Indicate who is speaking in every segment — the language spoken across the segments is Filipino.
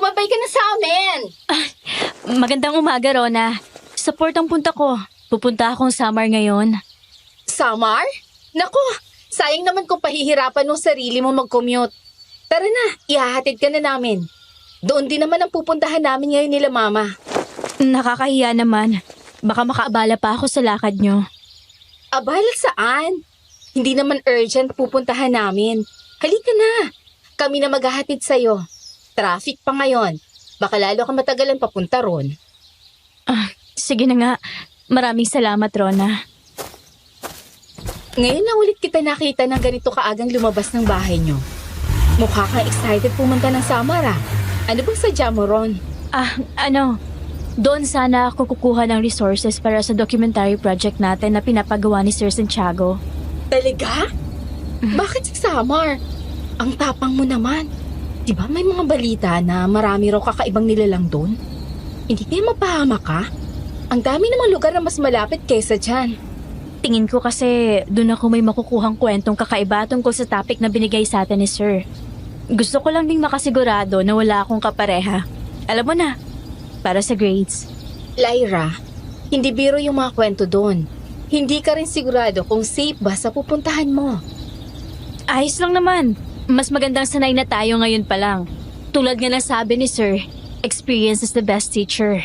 Speaker 1: Sumabay ka na sa amin!
Speaker 2: Magandang umaga, Rona. Support ang punta ko. Pupunta akong Samar ngayon.
Speaker 1: Samar? Naku, sayang naman kung pahihirapan ng sarili mo mag-commute. Tara na, ihahatid ka na namin. Doon din naman ang pupuntahan namin ngayon nila mama.
Speaker 2: Nakakahiya naman. Baka makaabala pa ako sa lakad nyo.
Speaker 1: Abala saan? Hindi naman urgent pupuntahan namin. Halika na. Kami na maghahatid sa'yo. Traffic pa ngayon. Baka lalo ka matagalan papunta ron.
Speaker 2: Sige na nga. Maraming salamat, Rona.
Speaker 1: Ngayon na ulit kita nakita ng ganito kaagang lumabas ng bahay nyo. Mukha kang excited pumunta ng Samar ah. Ano bang sadya mo ron?
Speaker 2: Doon sana ako kukuha ng resources para sa documentary project natin na pinapagawa ni Sir Santiago.
Speaker 1: Talaga? Bakit sa Samar? Ang tapang mo naman. Di ba may mga balita na marami raw kakaibang nilalang doon? Hindi kaya mapahama ka? Ang dami namang lugar na mas malapit kaysa dyan.
Speaker 2: Tingin ko kasi doon ako may makukuhang kwentong kakaiba tungkol sa topic na binigay sa atin ni Sir. Gusto ko lang ding makasigurado na wala akong kapareha. Alam mo na, para sa grades.
Speaker 1: Lyra, hindi biro yung mga kwento doon. Hindi ka rin sigurado kung safe ba sa pupuntahan mo.
Speaker 2: Ayos lang naman. Mas magandang sanay na tayo ngayon pa lang. Tulad nga ng sabi ni Sir, experience is the best teacher.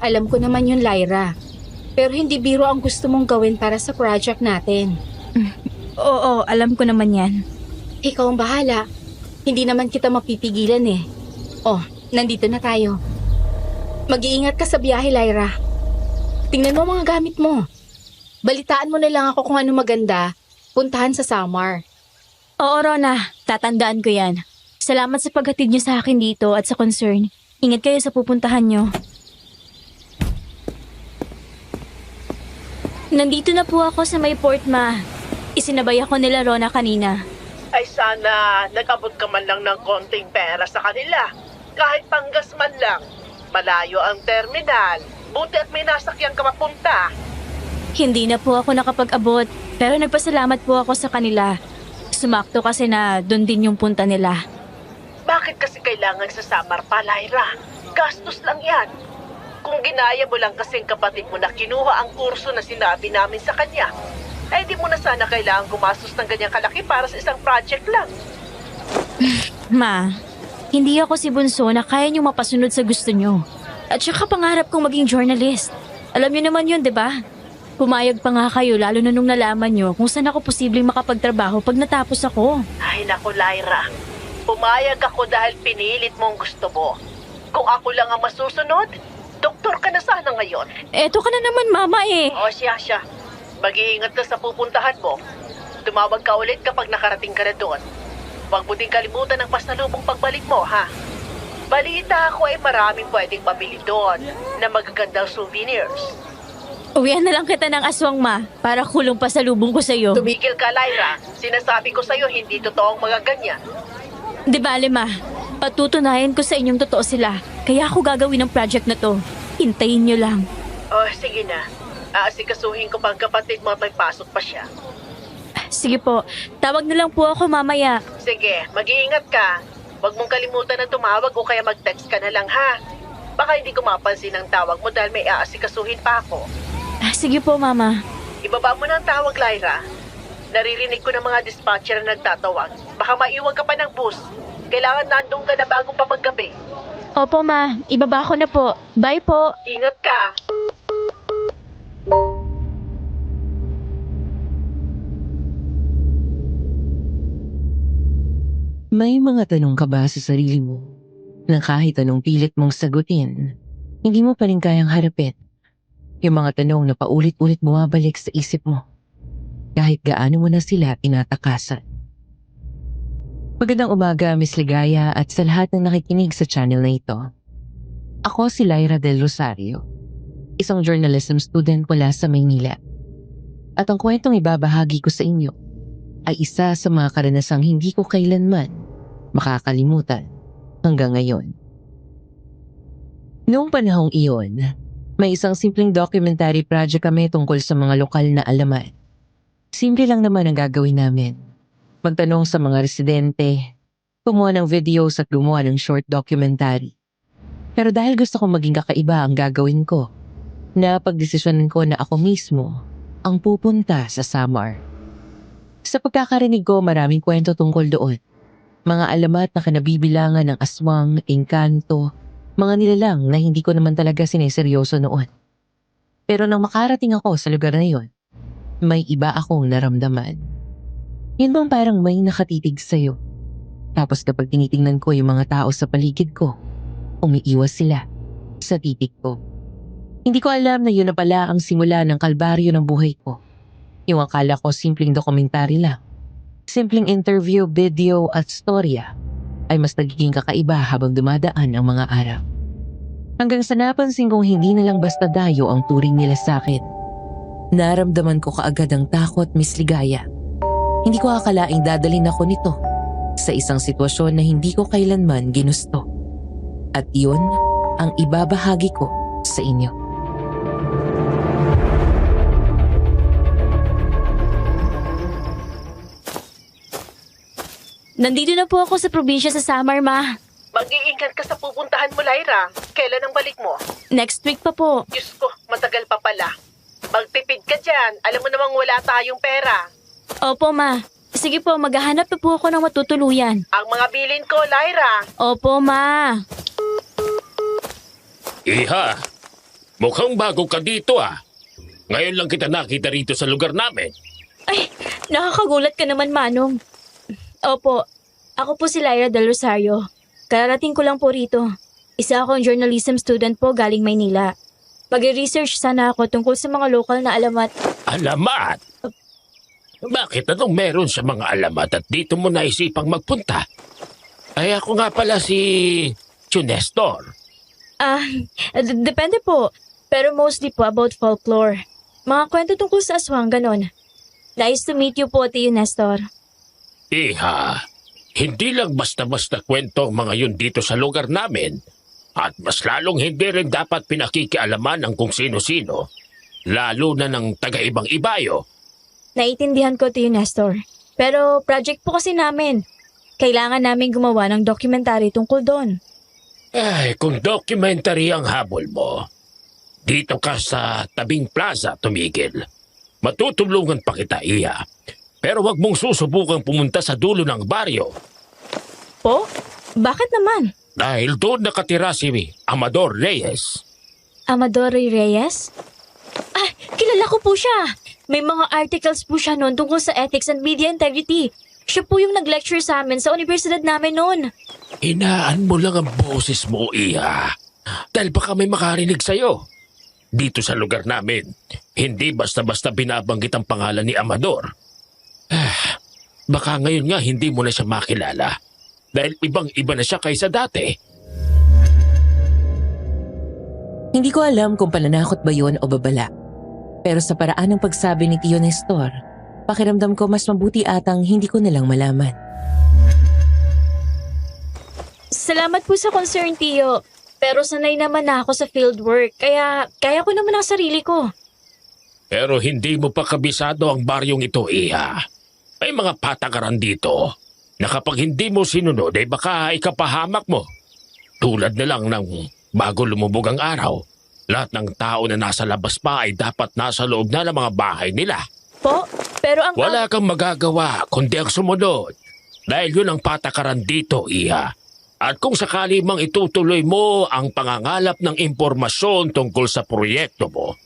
Speaker 1: Alam ko naman yun, Lyra. Pero hindi biro ang gusto mong gawin para sa project natin.
Speaker 2: Oo, alam ko naman yan.
Speaker 1: Ikaw ang bahala. Hindi naman kita mapipigilan eh. Oh, nandito na tayo. Mag-iingat ka sa biyahe, Lyra. Tingnan mo mga gamit mo. Balitaan mo na lang ako kung ano maganda. Puntahan sa Samar.
Speaker 2: Oo, Rona. Tatandaan ko yan. Salamat sa paghatid niyo sa akin dito at sa concern. Ingat kayo sa pupuntahan niyo. Nandito na po ako sa may port, Ma. Isinabay ako nila Rona kanina.
Speaker 3: Ay sana nag-abot ka man lang ng konting pera sa kanila. Kahit panggas man lang. Malayo ang terminal. Buti at may nasakyan ka mapunta.
Speaker 2: Hindi na po ako nakapag-abot, pero nagpasalamat po ako sa kanila. Sumakto kasi na doon din yung punta nila.
Speaker 3: Bakit kasi kailangan sa Samar pa, Lyra? Gastos lang yan. Kung ginaya mo lang kasing kapatid mo na kinuha ang kurso na sinabi namin sa kanya, ay di mo na sana kailangan gumastos ng ganyang kalaki para sa isang project lang.
Speaker 2: Ma, hindi ako si Bunso na kaya niyong mapasunod sa gusto niyo. At saka pangarap kong maging journalist. Alam niyo naman yun, di ba? Pumayag pa nga kayo lalo na nung nalaman niyo kung saan ako posibleng makapagtrabaho pag natapos ako.
Speaker 3: Ay naku, Lyra. Pumayag ako dahil pinilit mo ang gusto mo. Kung ako lang ang masusunod, doktor ka na sana ngayon.
Speaker 2: Eto ka na naman, Mama eh.
Speaker 3: O siya. Mag-iingat ka sa pupuntahan mo. Tumawag ka ulit kapag nakarating ka na doon. Huwag mo din kalimutan ang pasalubong pagbalik mo, ha? Balita ako ay maraming pwedeng mabili doon na magagandang souvenirs.
Speaker 2: Uwian na lang kita ng aswang, Ma, para kulong pasalubong ko sa'yo.
Speaker 3: Tumigil ka, Lyra. Sinasabi ko sa'yo, hindi totoong mga ganyan.
Speaker 2: Di bale, Ma. Patutunayan ko sa inyong totoo sila. Kaya ako gagawin ng project na to. Hintayin niyo lang.
Speaker 3: Oh, sige na. Aasikasuhin ko pang kapatid mo at may pasok pa siya.
Speaker 2: Sige po. Tawag na lang po ako mamaya.
Speaker 3: Sige, mag-iingat ka. Huwag mong kalimutan na tumawag o kaya mag-text ka na lang, ha? Baka hindi ko mapansin ang tawag mo dahil may aasikasuhin pa ako.
Speaker 2: Sige po, Mama.
Speaker 3: Ibaba mo na ang tawag, Lyra. Naririnig ko ng mga dispatcher na nagtatawag. Baka maiwag ka pa ng bus. Kailangan nandun ka na bago pa maggabi.
Speaker 2: Opo, Ma. Ibaba ko na po. Bye po.
Speaker 3: Ingat ka.
Speaker 4: May mga tanong ka ba sa sarili mo na kahit anong pilit mong sagutin, hindi mo pa rin kayang harapin? Yung mga tanong na paulit-ulit bumabalik sa isip mo, kahit gaano mo na sila tinatakasan. Magandang umaga, Miss Ligaya, at sa lahat ng nakikinig sa channel na ito. Ako si Lyra Del Rosario, isang journalism student mula sa Maynila. At ang kwentong ibabahagi ko sa inyo ay isa sa mga karanasang hindi ko kailanman makakalimutan hanggang ngayon. Noong panahong iyon, may isang simpleng documentary project kami tungkol sa mga lokal na alamat. Simple lang naman ang gagawin namin. Magtanong sa mga residente, Kumuha ng videos at gumawa ng short documentary. Pero dahil gusto kong maging kakaiba ang gagawin ko, napagdesisyonan ko na ako mismo ang pupunta sa Samar. Sa pagkakarinig ko, maraming kwento tungkol doon. Mga alamat na kanabibilangan ng aswang, engkanto, mga nilalang na hindi ko naman talaga sineseryoso noon. Pero nang makarating ako sa lugar na yon, may iba akong naramdaman. Yun bang parang may nakatitig sa'yo? Tapos kapag tinitingnan ko yung mga tao sa paligid ko, umiiwas sila sa titig ko. Hindi ko alam na yun na pala ang simula ng kalbaryo ng buhay ko. Yung akala ko simpleng dokumentary lang. Simpleng interview, video at storya ay mas nagiging kakaiba habang dumadaan ang mga araw. Hanggang sa napansin kong hindi na lang basta dayo ang turing nila sa akin. Naramdaman ko kaagad ang takot, misligaya. Hindi ko akalaing dadalhin ako nito sa isang sitwasyon na hindi ko kailanman ginusto. At yun ang ibabahagi ko sa inyo.
Speaker 2: Nandito na po ako sa probinsya sa Samar, Ma.
Speaker 3: Mag-iingat ka sa pupuntahan mo, Lyra. Kailan ang balik mo?
Speaker 2: Next week pa po.
Speaker 3: Diyos ko, matagal pa pala. Magtipid ka dyan. Alam mo namang wala tayong pera.
Speaker 2: Opo, Ma. Sige po, maghahanap na po ako ng matutuluyan.
Speaker 3: Ang mga bilin ko, Lyra.
Speaker 2: Opo, Ma.
Speaker 5: Iha, mukhang bago ka dito ah. Ngayon lang kita nakita rito sa lugar namin.
Speaker 2: Ay, nakakagulat ka naman, Manong. Opo, ako po si Lyra Del Rosario. Kararating ko lang po rito. Isa akong journalism student po galing Maynila. Mag-research sana ako tungkol sa mga lokal na alamat.
Speaker 5: Alamat? Bakit anong meron sa mga alamat at dito mo naisipang magpunta? Ay ako nga pala si Nestor.
Speaker 2: Depende po. Pero mostly po about folklore. Mga kwento tungkol sa aswang, ganon. Nice to meet you po, Tio Nestor.
Speaker 5: Iha, hindi lang basta-basta kwento ang mga yun dito sa lugar namin. At mas lalong hindi rin dapat pinakikialaman ng kung sino-sino. Lalo na ng taga-ibang ibayo.
Speaker 2: Naiintindihan ko, Tio Nestor. Pero project po kasi namin. Kailangan namin gumawa ng documentary tungkol doon.
Speaker 5: Ay, kung documentary ang habol mo, dito ka sa tabing plaza tumigil. Matutulungan pa kita, Iya. Pero wag mong susubukang pumunta sa dulo ng baryo.
Speaker 2: Po? Bakit naman?
Speaker 5: Dahil doon nakatira si Amador Reyes.
Speaker 2: Amador Reyes? Ah, kilala ko po siya. May mga articles po siya noon tungkol sa ethics and media integrity. Siya po yung nag-lecture sa amin sa universidad namin noon.
Speaker 5: Inaan mo lang ang boses mo, Iya. Dahil baka may makarinig sa'yo. Dito sa lugar namin, hindi basta-basta binabanggit ang pangalan ni Amador. Baka ngayon nga hindi mo na siya makilala. Dahil ibang-iba na siya kaysa dati.
Speaker 4: Hindi ko alam kung pananakot ba yun o babala. Pero sa paraan ng pagsabi ni Tio Nestor, pakiramdam ko mas mabuti atang hindi ko nalang malaman.
Speaker 2: Salamat po sa concern, Tio. Pero sanay naman na ako sa fieldwork, kaya kaya ko naman ang sarili ko.
Speaker 5: Pero hindi mo pa kabisado ang baryong ito, Iya. May mga patakaran dito na kapag hindi mo sinunod ay baka ikapahamak mo. Tulad na lang ng bago lumubog ang araw, lahat ng tao na nasa labas pa ay dapat nasa loob na ng mga bahay nila.
Speaker 2: Po, pero ang...
Speaker 5: Wala kang magagawa kundi ang sumunod. Dahil yun ang patakaran dito, Iya. At kung sakali mang itutuloy mo ang pangangalap ng impormasyon tungkol sa proyekto mo,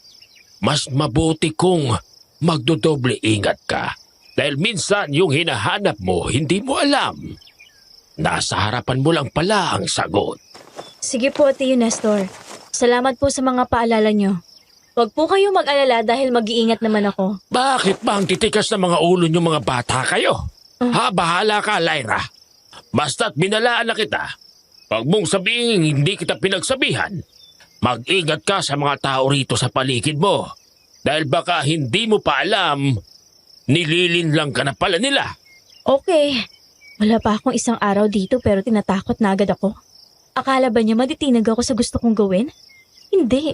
Speaker 5: mas mabuti kung magdodoble ingat ka. Dahil minsan yung hinahanap mo, hindi mo alam. Nasa harapan mo lang pala ang sagot.
Speaker 2: Sige po, Tio Nestor. Salamat po sa mga paalala nyo. Huwag po kayo mag-alala dahil mag-iingat naman ako.
Speaker 5: Bakit ba ang titikas ng mga ulo nyo mga bata kayo? Bahala ka, Lyra. Basta't binalaan na kita. Huwag mong sabihin hindi kita pinagsabihan. Mag-ingat ka sa mga tao rito sa paligid mo. Dahil baka hindi mo pa alam, nililin lang ka na pala nila.
Speaker 2: Okay. Wala pa akong isang araw dito pero tinatakot na agad ako. Akala ba niya matitinag ako sa gusto kong gawin? Hindi.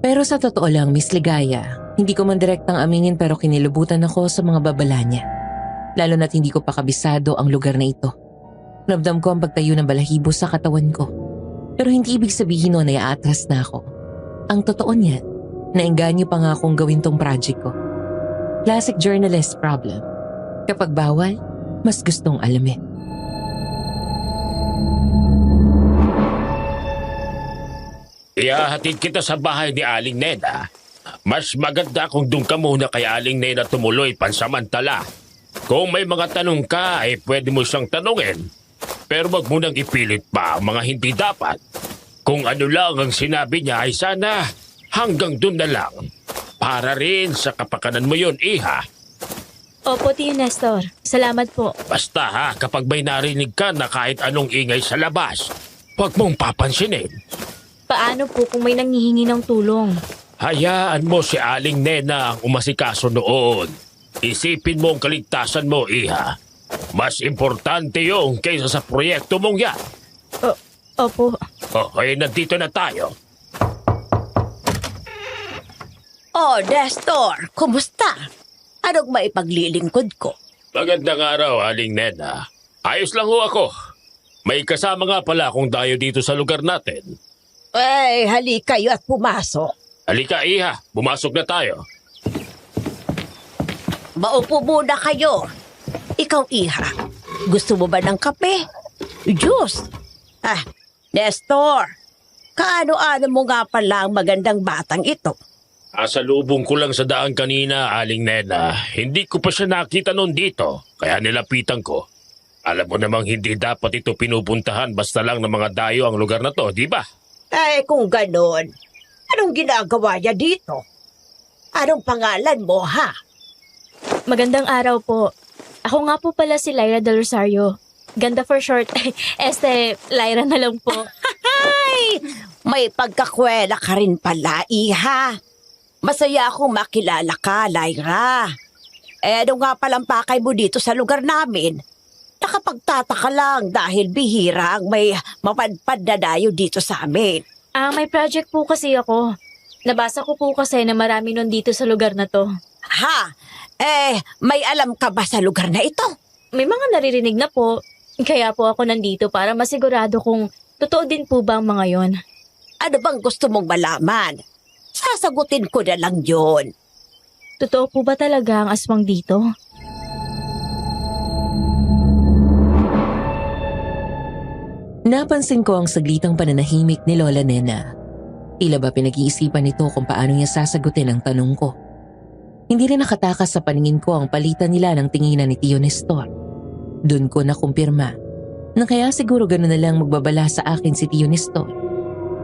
Speaker 4: Pero sa totoo lang, Miss Ligaya, hindi ko man direktang aminin pero kinilubutan ako sa mga babala niya. Lalo na't hindi ko pa kabisado ang lugar na ito. Ramdam ko ang pagtayo ng balahibo sa katawan ko. Pero hindi ibig sabihin noon na aatras na ako. Ang totoo niyan, naengganyo pa nga akong gawin tong project ko. Classic journalist problem. Kapag bawal, mas gustong alamin.
Speaker 5: Ihahatid kita sa bahay ni Aling Nena. Mas maganda kung doon ka muna kay Aling Nena tumuloy pansamantala. Kung may mga tanong ka, ay pwede mo siyang tanungin. Pero wag mo nang ipilit pa ang mga hindi dapat. Kung ano lang ang sinabi niya ay sana hanggang doon na lang. Para rin sa kapakanan mo yun, Iha.
Speaker 2: Opo, Tio Nestor. Salamat po.
Speaker 5: Basta ha, kapag may narinig ka na kahit anong ingay sa labas, wag mong papansinin.
Speaker 2: Paano po kung may nanghihingi ng tulong?
Speaker 5: Hayaan mo si Aling Nena ang umasikaso noon. Isipin mo ang kaligtasan mo, Iha. Mas importante yung kaysa sa proyekto mong yan.
Speaker 2: Opo.
Speaker 5: Ay nandito na tayo.
Speaker 6: Oh, Nestor, kumusta? Anong maipaglilingkod ko?
Speaker 5: Magandang araw, Aling Nena. Ayos lang ho ako. May kasama nga pala akong dayo dito sa lugar natin.
Speaker 6: Halika kayo at pumasok.
Speaker 5: Halika, Iha. Bumasok na tayo.
Speaker 6: Maupo muna kayo. Ikaw, Iha, gusto mo ba ng kape? Juice? Nestor, kaano-ano mo nga pala ang magandang batang ito?
Speaker 5: Asalubong ko lang sa daan kanina, Aling Nena. Hindi ko pa siya nakita noon dito, kaya nilapitan ko. Alam mo namang hindi dapat ito pinupuntahan basta lang ng mga dayo ang lugar na to, di ba?
Speaker 6: Kung ganon, anong ginagawa niya dito? Anong pangalan mo, ha?
Speaker 2: Magandang araw po. Ako nga po pala si Lyra Del Rosario. Ganda for short. Lyra na lang po.
Speaker 6: Ay, may pagkakwela ka rin pala, Iha. Masaya akong makilala ka, Lyra. Ano nga palang pakay mo dito sa lugar namin? Nakapagtataka lang dahil bihira ang may mapadpad na dayo dito sa amin.
Speaker 2: May project po kasi ako. Nabasa ko po kasi na marami nun dito sa lugar na to.
Speaker 6: Ha? May alam ka ba sa lugar na ito?
Speaker 2: May mga naririnig na po. Kaya po ako nandito para masigurado kung totoo din po ba ang mga yon.
Speaker 6: Ano bang gusto mong malaman? Sasagutin ko na lang yon.
Speaker 2: Totoo po ba talaga ang aswang dito?
Speaker 4: Napansin ko ang saglitang pananahimik ni Lola Nena. Tila ba pinag-iisipan nito kung paano niya sasagutin ang tanong ko. Hindi rin nakatakas sa paningin ko ang palitan nila ng tinginan ni Tio Nestor. Doon ko nakumpirma na kaya siguro gano'n na lang magbabala sa akin si Tio Nestor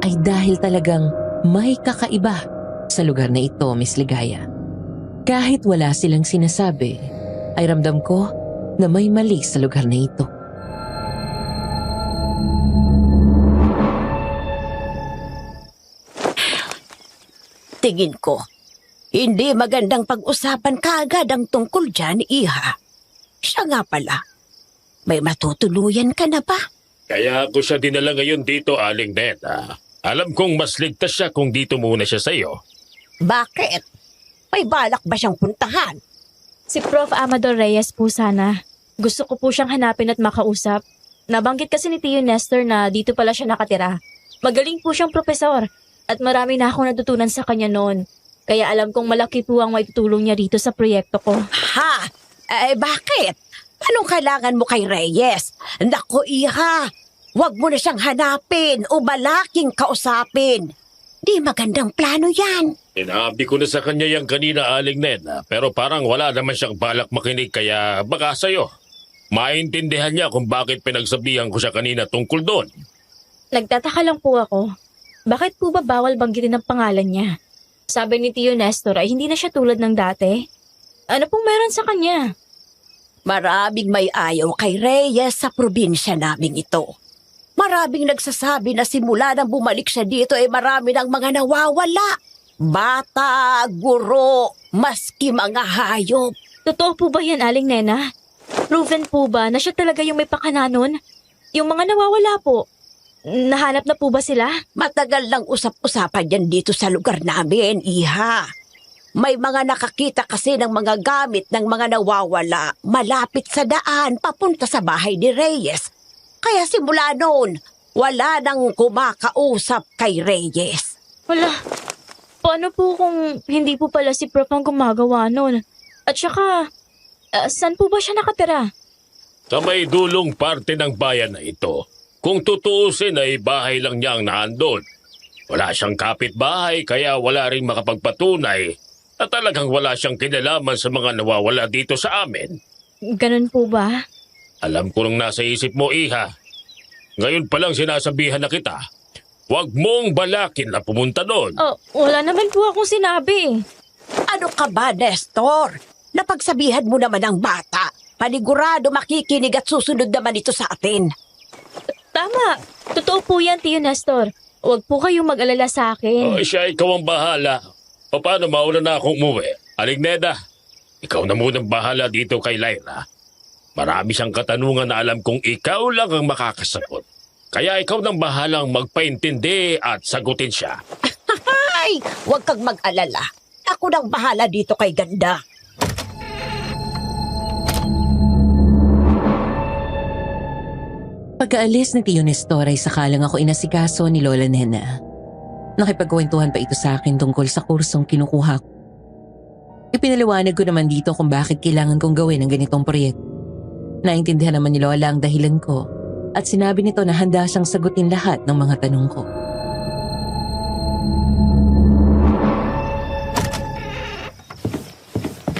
Speaker 4: ay dahil talagang may kakaiba sa lugar na ito, Miss Ligaya. Kahit wala silang sinasabi, ay ramdam ko na may mali sa lugar na ito.
Speaker 6: Tingin ko, hindi magandang pag-usapan kaagad ang tungkol dyan, Iha. Siya nga pala, may matutuluyan ka na ba?
Speaker 5: Kaya ako siya dinala ngayon dito, Aling Nena. Alam kong mas ligtas siya kung dito muna siya sa'yo.
Speaker 6: Bakit? May balak ba siyang puntahan?
Speaker 2: Si Prof. Amador Reyes po sana. Gusto ko po siyang hanapin at makausap. Nabanggit kasi ni Tio Nestor na dito pala siya nakatira. Magaling po siyang propesor at marami na akong natutunan sa kanya noon. Kaya alam kong malaki po ang maitutulong niya rito sa proyekto ko.
Speaker 6: Ha? Bakit? Anong kailangan mo kay Reyes? Naku, Iha, huwag mo na siyang hanapin o balaking kausapin. Di magandang plano yan.
Speaker 5: Sinabi ko na sa kanya yan kanina, Aling Nena, pero parang wala naman siyang balak makinig kaya baka sa'yo. Maintindihan niya kung bakit pinagsabihan ko siya kanina tungkol doon.
Speaker 2: Nagtataka lang po ako. Bakit po ba bawal banggitin ang pangalan niya? Sabi ni Tio Nestor ay hindi na siya tulad ng dati. Ano pong meron sa kanya?
Speaker 6: Maraming may ayaw kay Reyes sa probinsya naming ito. Maraming nagsasabi na simula nang bumalik siya dito ay marami ng mga nawawala. Bata, guro, maski mga hayop.
Speaker 2: Totoo po ba yan, Aling Nena? Proven po ba na siya talaga yung may pakana nun? Yung mga nawawala po? nahanap na po ba sila?
Speaker 6: Matagal lang usap-usapan yan dito sa lugar namin, Iha. May mga nakakita kasi ng mga gamit ng mga nawawala malapit sa daan papunta sa bahay ni Reyes. Kaya simula noon, wala nang kumakausap kay Reyes.
Speaker 2: Wala. Paano po kung hindi po pala si Prof ang gumagawa nun? At saka, saan po ba siya nakatira?
Speaker 5: Sa may dulong parte ng bayan na ito. Kung tutuusin ay bahay lang niya ang naandun. Wala siyang kapitbahay kaya wala ring makapagpatunay na talagang wala siyang kinalaman sa mga nawawala dito sa amin.
Speaker 2: Ganun po ba?
Speaker 5: Alam ko nang nasa isip mo, Iha. Ngayon pa lang sinasabihan na kita. Huwag mong balakin na pumunta doon.
Speaker 2: Oh, wala naman po akong sinabi.
Speaker 6: Ano ka ba, Nestor? Napagsabihan mo naman ang bata. Panigurado makikinig at susunod naman ito sa atin.
Speaker 2: Tama. Totoo po yan, Tio Nestor. Huwag po kayong mag-alala sa akin.
Speaker 5: Siya, ikaw ang bahala. O paano mauna na akong umuwi? Aling Neda, ikaw na munang bahala dito kay Lyra. Marami siyang katanungan na alam kong ikaw lang ang makakasagot. Kaya ikaw nang bahalang magpaintindi at sagutin siya.
Speaker 6: Ay, huwag kang mag-alala. Ako nang bahala dito kay Ganda.
Speaker 4: Pagkaalis ni Tio Nestor ay sakalang ako inasikaso ni Lola Nena. Nakipagkwentuhan pa ito sa akin tungkol sa kursong kinukuha ko. Ipinaliwanag ko naman dito kung bakit kailangan kong gawin ang ganitong proyekto. Naintindihan naman ni Lola ang dahilan ko at sinabi nito na handa siyang sagutin lahat ng mga tanong ko.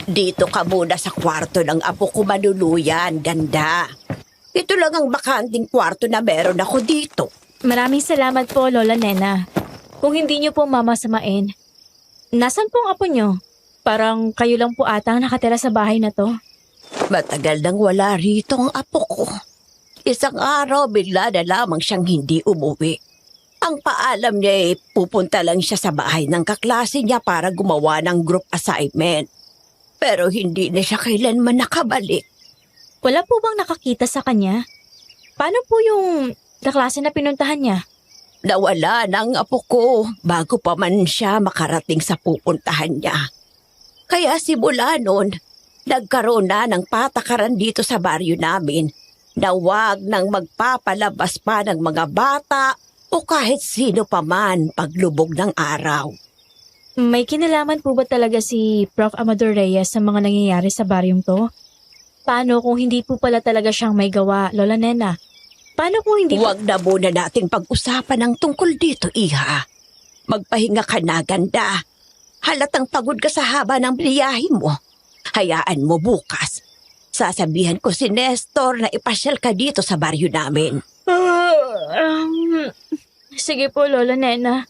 Speaker 6: Dito ka muna sa kwarto ng apo ko manuluyan, Ganda. Ito lang ang bakanting kwarto na meron ako dito.
Speaker 2: Maraming salamat po, Lola Nena. Kung hindi niyo po mamasamain, nasan po ang apo niyo? Parang kayo lang po ata ang nakatira sa bahay na to.
Speaker 6: Matagal nang wala rito ang apo ko. Isang araw, bigla na lamang siyang hindi umuwi. Ang paalam niya pupunta lang siya sa bahay ng kaklase niya para gumawa ng group assignment. Pero hindi na siya kailanman nakabalik.
Speaker 2: Wala po bang nakakita sa kanya? Paano po yung kaklase na pinuntahan niya?
Speaker 6: Nawala ng apo ko bago pa man siya makarating sa pupuntahan niya. Kaya simula noon, nagkaroon na ng patakaran dito sa baryo namin na wag nang magpapalabas pa ng mga bata o kahit sino pa man paglubog ng araw.
Speaker 2: May kinalaman po ba talaga si Prof. Amador Reyes sa mga nangyayari sa baryong to? Paano kung hindi po pala talaga siyang may gawa, Lola Nena? Paano kung hindi...
Speaker 6: Huwag na muna nating pag-usapan ang tungkol dito, Iha. Magpahinga ka na, Ganda. Halatang pagod ka sa haba ng biyahe mo. Hayaan mo bukas. Sasabihan ko si Nestor na ipasyal ka dito sa baryo namin.
Speaker 2: Sige po, Lola Nena.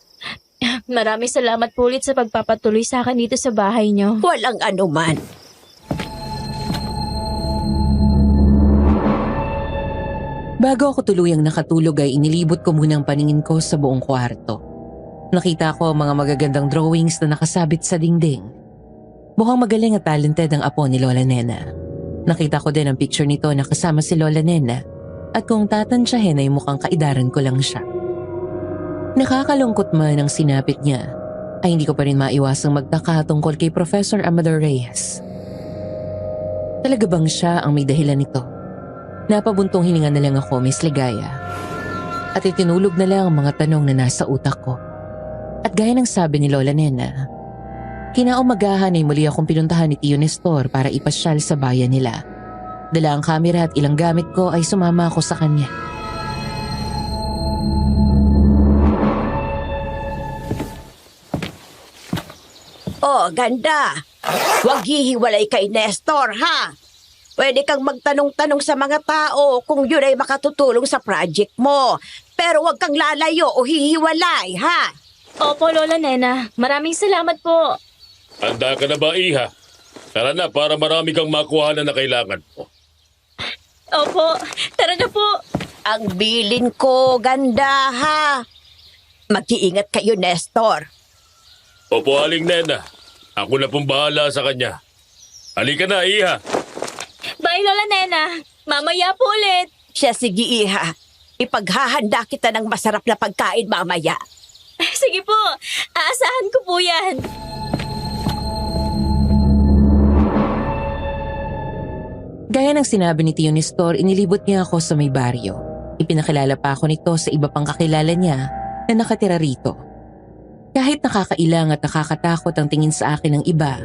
Speaker 2: Maraming salamat po ulit sa pagpapatuloy sa akin dito sa bahay niyo.
Speaker 6: Walang anuman.
Speaker 4: Bago ako tuluyang nakatulog ay inilibot ko muna ang paningin ko sa buong kwarto. Nakita ko ang mga magagandang drawings na nakasabit sa dingding. Mukhang magaling at talented ang apo ni Lola Nena. Nakita ko din ang picture nito na kasama si Lola Nena at kung tatansyahin ay mukhang kaidaran ko lang siya. Nakakalungkot man ang sinapit niya ay hindi ko pa rin maiwasang magtaka tungkol kay Professor Amador Reyes. Talaga bang siya ang may dahilan nito? Napabuntong hininga na lang ako, Miss Ligaya. At itinulog na lang ang mga tanong na nasa utak ko. At gaya ng sabi ni Lola Nena, kinaumagahan ay muli akong pinuntahan ni Tio Nestor para ipasyal sa bayan nila. Dala ang kamera at ilang gamit ko ay sumama ako sa kanya.
Speaker 6: Oh, Ganda. Huwag hihiwalay kay Nestor, ha? Pwede kang magtanong-tanong sa mga tao kung yun ay makatutulong sa project mo. Pero huwag kang lalayo o hihiwalay, ha?
Speaker 2: Opo, Lola Nena. Maraming salamat po.
Speaker 5: Handa ka na ba, Iha? Tara na para marami kang makuha na kailangan mo.
Speaker 2: Opo, tara na po.
Speaker 6: Ang bilin ko, Ganda, ha? Mag-iingat kayo, Nestor.
Speaker 5: Opo, Aling Nena. Ako na pong bahala sa kanya. Halika na, Iha.
Speaker 2: Bye, Lola Nena. Mamaya po ulit.
Speaker 6: Siya, sige, Iha. Ipaghahanda kita ng masarap na pagkain mamaya.
Speaker 2: Sige po, aasahan ko po yan.
Speaker 4: Gaya ng sinabi ni Tio Nestor, inilibot niya ako sa may baryo. Ipinakilala pa ako nito sa iba pang kakilala niya na nakatira rito. Kahit nakakailang at nakakatakot ang tingin sa akin ng iba,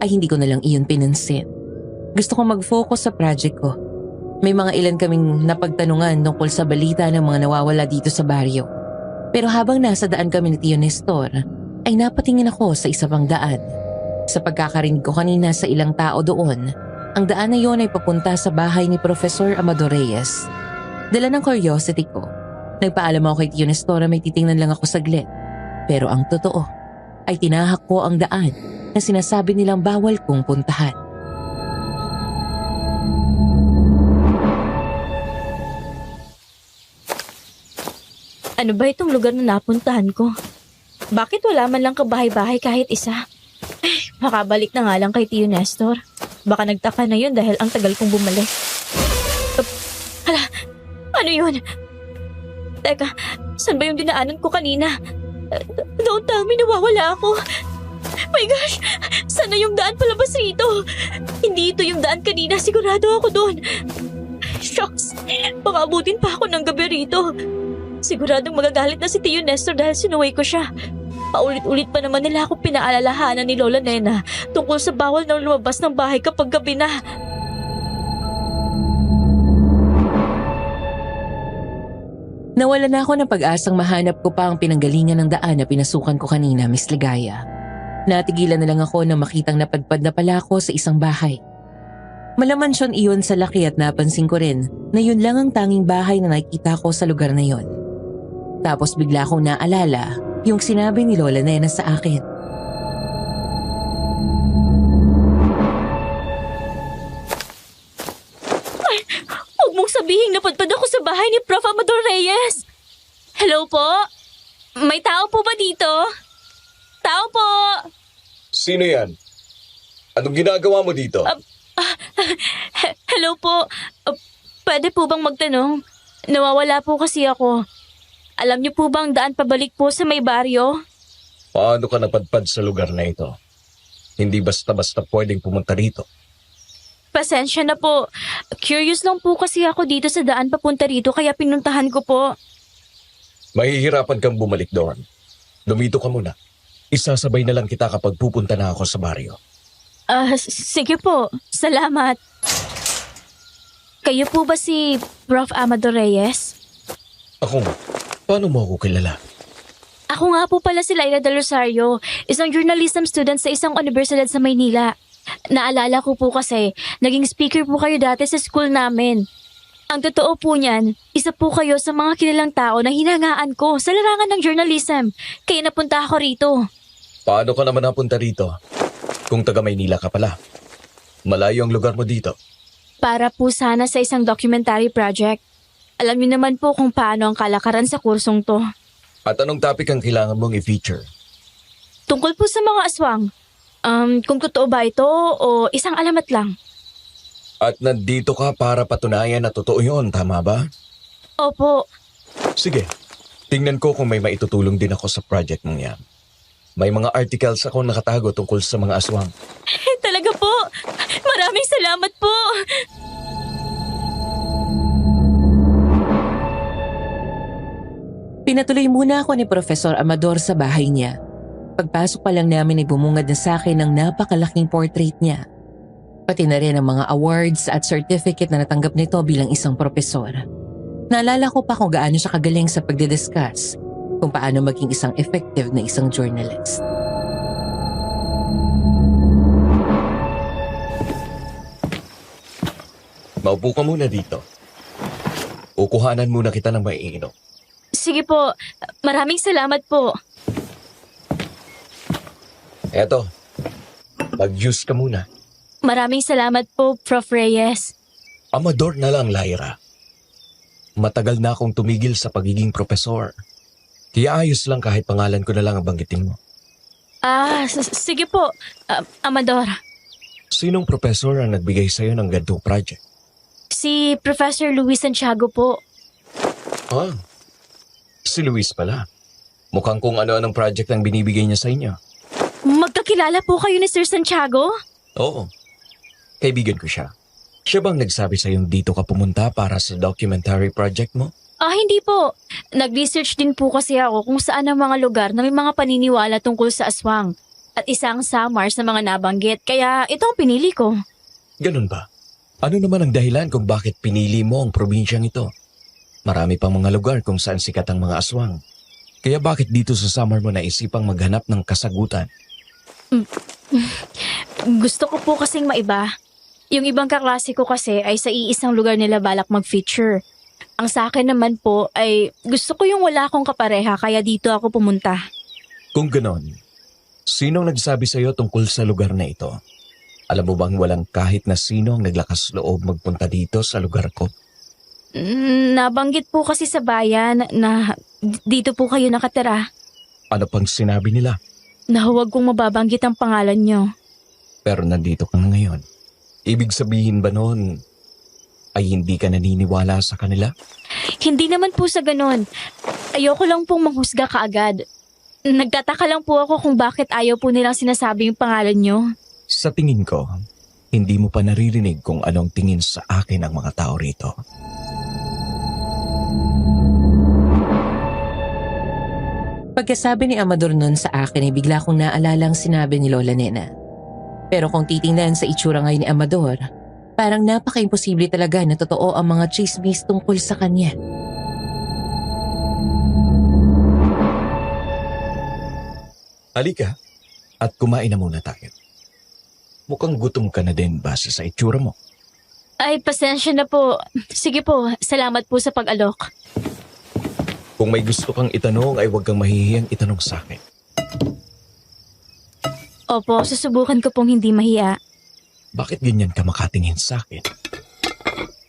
Speaker 4: ay hindi ko na lang iyon pinansin. Gusto ko mag-focus sa project ko. May mga ilan kaming napagtanungan tungkol sa balita ng mga nawawala dito sa baryo. Pero habang nasa daan kami ni Tio Nestor, ay napatingin ako sa isa pang daan. Sa pagkakarinig ko kanina sa ilang tao doon, ang daan na yon ay papunta sa bahay ni Professor Amador Reyes. Dala ng curiosity ko, nagpaalam ako kay Tio Nestor na may titingnan lang ako saglit. Pero ang totoo ay tinahak ko ang daan na sinasabi nilang bawal kong puntahan.
Speaker 2: Ano ba itong lugar na napuntahan ko? Bakit wala man lang kabahay-bahay kahit isa? Makabalik na nga lang kay Tio Nestor. Baka nagtaka na yun dahil ang tagal kong bumalik. Hala, ano yun? Teka, saan ba yung dinaanan ko kanina? Don't tell me nawawala ako. My gosh, saan na yung daan palabas rito? Hindi ito yung daan kanina, sigurado ako doon. Shucks, baka abutin pa ako ng gabi rito. Siguradong magagalit na si Tio Nestor dahil sinuway ko siya. Paulit-ulit pa naman nila ako pinaalalahanan ni Lola Nena tungkol sa bawal na lumabas ng bahay kapag gabi na.
Speaker 4: Nawala na ako ng pag-asang mahanap ko pa ang pinanggalingan ng daan na pinasukan ko kanina, Miss Ligaya. Natigilan na lang ako nang makitang napadpad na pala ako sa isang bahay. Malamansyon iyon sa laki at napansin ko rin na yun lang ang tanging bahay na nakikita ko sa lugar na yon. Tapos bigla akong naalala yung sinabi ni Lola Nena sa akin.
Speaker 2: Huwag mong sabihin napadpad ako sa bahay ni Prof. Amador Reyes. Hello po? May tao po ba dito? Tao po!
Speaker 7: Sino yan? Anong ginagawa mo dito?
Speaker 2: Hello po. Pwede po bang magtanong? Nawawala po kasi ako. Alam niyo po bang daan pabalik po sa may baryo?
Speaker 7: Paano ka napadpad sa lugar na ito? Hindi basta-basta pwedeng pumunta rito.
Speaker 2: Pasensya na po. Curious lang po kasi ako dito sa daan papunta rito kaya pinuntahan ko po.
Speaker 7: Mahihirapan kang bumalik doon. Dumito ka muna. Isasabay na lang kita kapag pupunta na ako sa baryo.
Speaker 2: Sige po. Salamat. Kayo po ba si Prof. Amador Reyes?
Speaker 7: Ako nga. Paano mo ako kilala?
Speaker 2: Ako nga po pala si Lyra Del Rosario, isang journalism student sa isang universidad sa Maynila. Naalala ko po kasi, naging speaker po kayo dati sa school namin. Ang totoo po niyan, isa po kayo sa mga kilalang tao na hinangaan ko sa larangan ng journalism, kaya napunta ako rito.
Speaker 7: Paano ka naman napunta rito? Kung taga Maynila ka pala. Malayo ang lugar mo dito.
Speaker 2: Para po sana sa isang documentary project. Alam niyo naman po kung paano ang kalakaran sa kursong to.
Speaker 7: At anong topic ang kailangan mong i-feature?
Speaker 2: Tungkol po sa mga aswang. Kung totoo ba ito o isang alamat lang?
Speaker 7: At nandito ka para patunayan na totoo yun, tama ba?
Speaker 2: Opo.
Speaker 7: Sige, tingnan ko kung may maitutulong din ako sa project mong yan. May mga articles ako nakatago tungkol sa mga aswang.
Speaker 2: Talaga po. Maraming salamat po.
Speaker 4: Pinatuloy muna ako ni Professor Amador sa bahay niya. Pagpasok pa lang namin ay bumungad na sa akin ng napakalaking portrait niya. Pati na rin ang mga awards at certificate na natanggap nito bilang isang propesor. Naalala ko pa kung gaano siya kagaling sa pagdidiscuss kung paano maging isang effective na isang journalist.
Speaker 7: Maupo ka muna dito. Ukuhanan muna kita ng maiinom.
Speaker 2: Sige po. Maraming salamat po.
Speaker 7: Eto, mag-juice ka muna.
Speaker 2: Maraming salamat po, Prof. Reyes.
Speaker 7: Amador na lang, Lyra. Matagal na akong tumigil sa pagiging propesor. Kaya ayos lang kahit pangalan ko na lang ang banggitin mo.
Speaker 2: Sige po, Amador.
Speaker 7: Sinong propesor ang nagbigay sa'yo ng gantong project?
Speaker 2: Si Professor Luis Santiago po.
Speaker 7: Ah, si Luis pala. Mukhang kung ano-anong project ang binibigay niya sa inyo.
Speaker 2: Magkakilala po kayo ni Sir Santiago?
Speaker 7: Oo. Kaibigan ko siya. Siya bang nagsabi sa yung dito ka pumunta para sa documentary project mo?
Speaker 2: Hindi po. Nag-research din po kasi ako kung saan ang mga lugar na may mga paniniwala tungkol sa aswang. At isang Samar sa mga nabanggit, kaya ito ang pinili ko.
Speaker 7: Ganun ba? Ano naman ang dahilan kung bakit pinili mo ang probinsyang ito? Marami pang mga lugar kung saan sikat ang mga aswang. Kaya bakit dito sa Samar mo naisipang maghanap ng kasagutan?
Speaker 2: Gusto ko po kasing maiba. Yung ibang kaklase ko kasi ay sa iisang lugar nila balak mag-feature. Ang sa akin naman po ay gusto ko yung wala akong kapareha kaya dito ako pumunta.
Speaker 7: Kung ganon, sinong nagsabi sa iyo tungkol sa lugar na ito? Alam mo bang walang kahit na sino ang naglakas loob magpunta dito sa lugar ko?
Speaker 2: Nabanggit po kasi sa bayan na dito po kayo nakatira.
Speaker 7: Ano pang sinabi nila?
Speaker 2: Na huwag kong mababanggit ang pangalan nyo.
Speaker 7: Pero nandito ka na ngayon. Ibig sabihin ba noon ay hindi ka naniniwala sa kanila?
Speaker 2: Hindi naman po sa ganon. Ayoko lang pong manghusga kaagad. Nagtataka lang po ako kung bakit ayaw po nilang sinasabi yung pangalan nyo.
Speaker 7: Sa tingin ko, hindi mo pa naririnig kung anong tingin sa akin ang mga tao rito.
Speaker 4: Pagkasabi ni Amador nun sa akin ay bigla kong naalala ang sinabi ni Lola Nena. Pero kung titingnan sa itsura ngayon ni Amador, parang napaka-imposible talaga na totoo ang mga chismis tungkol sa kanya.
Speaker 7: Halika at kumain na muna tayo. Mukhang gutom ka na din base sa itsura mo.
Speaker 2: Ay, pasensya na po. Sige po, salamat po sa pag-alok.
Speaker 7: Kung may gusto kang itanong ay huwag kang mahihiyang itanong sa akin.
Speaker 2: Opo, susubukan ko pong hindi mahiya.
Speaker 7: Bakit ganyan ka makatingin sa akin?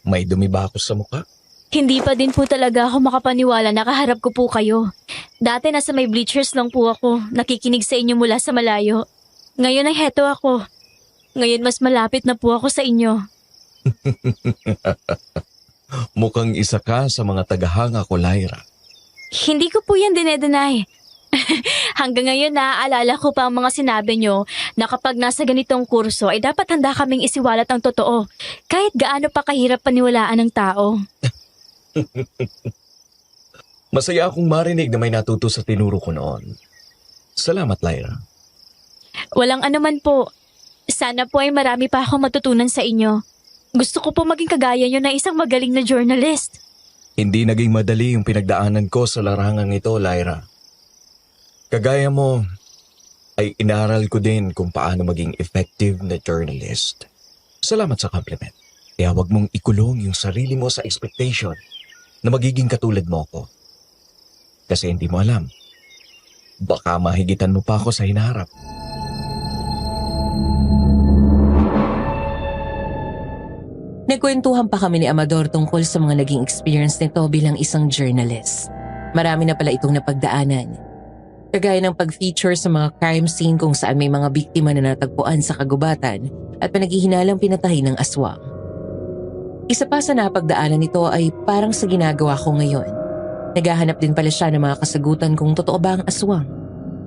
Speaker 7: May dumi ba ako sa mukha?
Speaker 2: Hindi pa din po talaga ako makapaniwala na kaharap ko po kayo. Dati nasa may bleachers lang po ako, nakikinig sa inyo mula sa malayo. Ngayon ay heto ako. Ngayon mas malapit na po ako sa inyo.
Speaker 7: Mukhang isa ka sa mga tagahanga ko, Lyra.
Speaker 2: Hindi ko po yan dinedenay. Hanggang ngayon naaalala ko pa ang mga sinabi nyo na kapag nasa ganitong kurso ay dapat handa kaming isiwalat ang totoo kahit gaano pa kahirap paniwalaan ng tao.
Speaker 7: Masaya akong marinig na may natuto sa tinuro ko noon. Salamat, Lyra.
Speaker 2: Walang anuman po. Sana po ay marami pa akong matutunan sa inyo. Gusto ko po maging kagaya nyo na isang magaling na journalist.
Speaker 7: Hindi naging madali yung pinagdaanan ko sa larangang ito, Lyra. Kagaya mo, ay inaral ko din kung paano maging effective na journalist. Salamat sa compliment. Kaya huwag mong ikulong yung sarili mo sa expectation na magiging katulad mo ko. Kasi hindi mo alam. Baka mahigitan mo pa ako sa hinaharap.
Speaker 4: Nagkwentuhan pa kami ni Amador tungkol sa mga naging experience nito bilang isang journalist. Marami na pala itong napagdaanan. Kagaya ng pag-feature sa mga crime scene kung saan may mga biktima na natagpuan sa kagubatan at panaghihinalang pinatay ng aswang. Isa pa sa napagdaanan nito ay parang sa ginagawa ko ngayon. Naghahanap din pala siya ng mga kasagutan kung totoo ba ang aswang.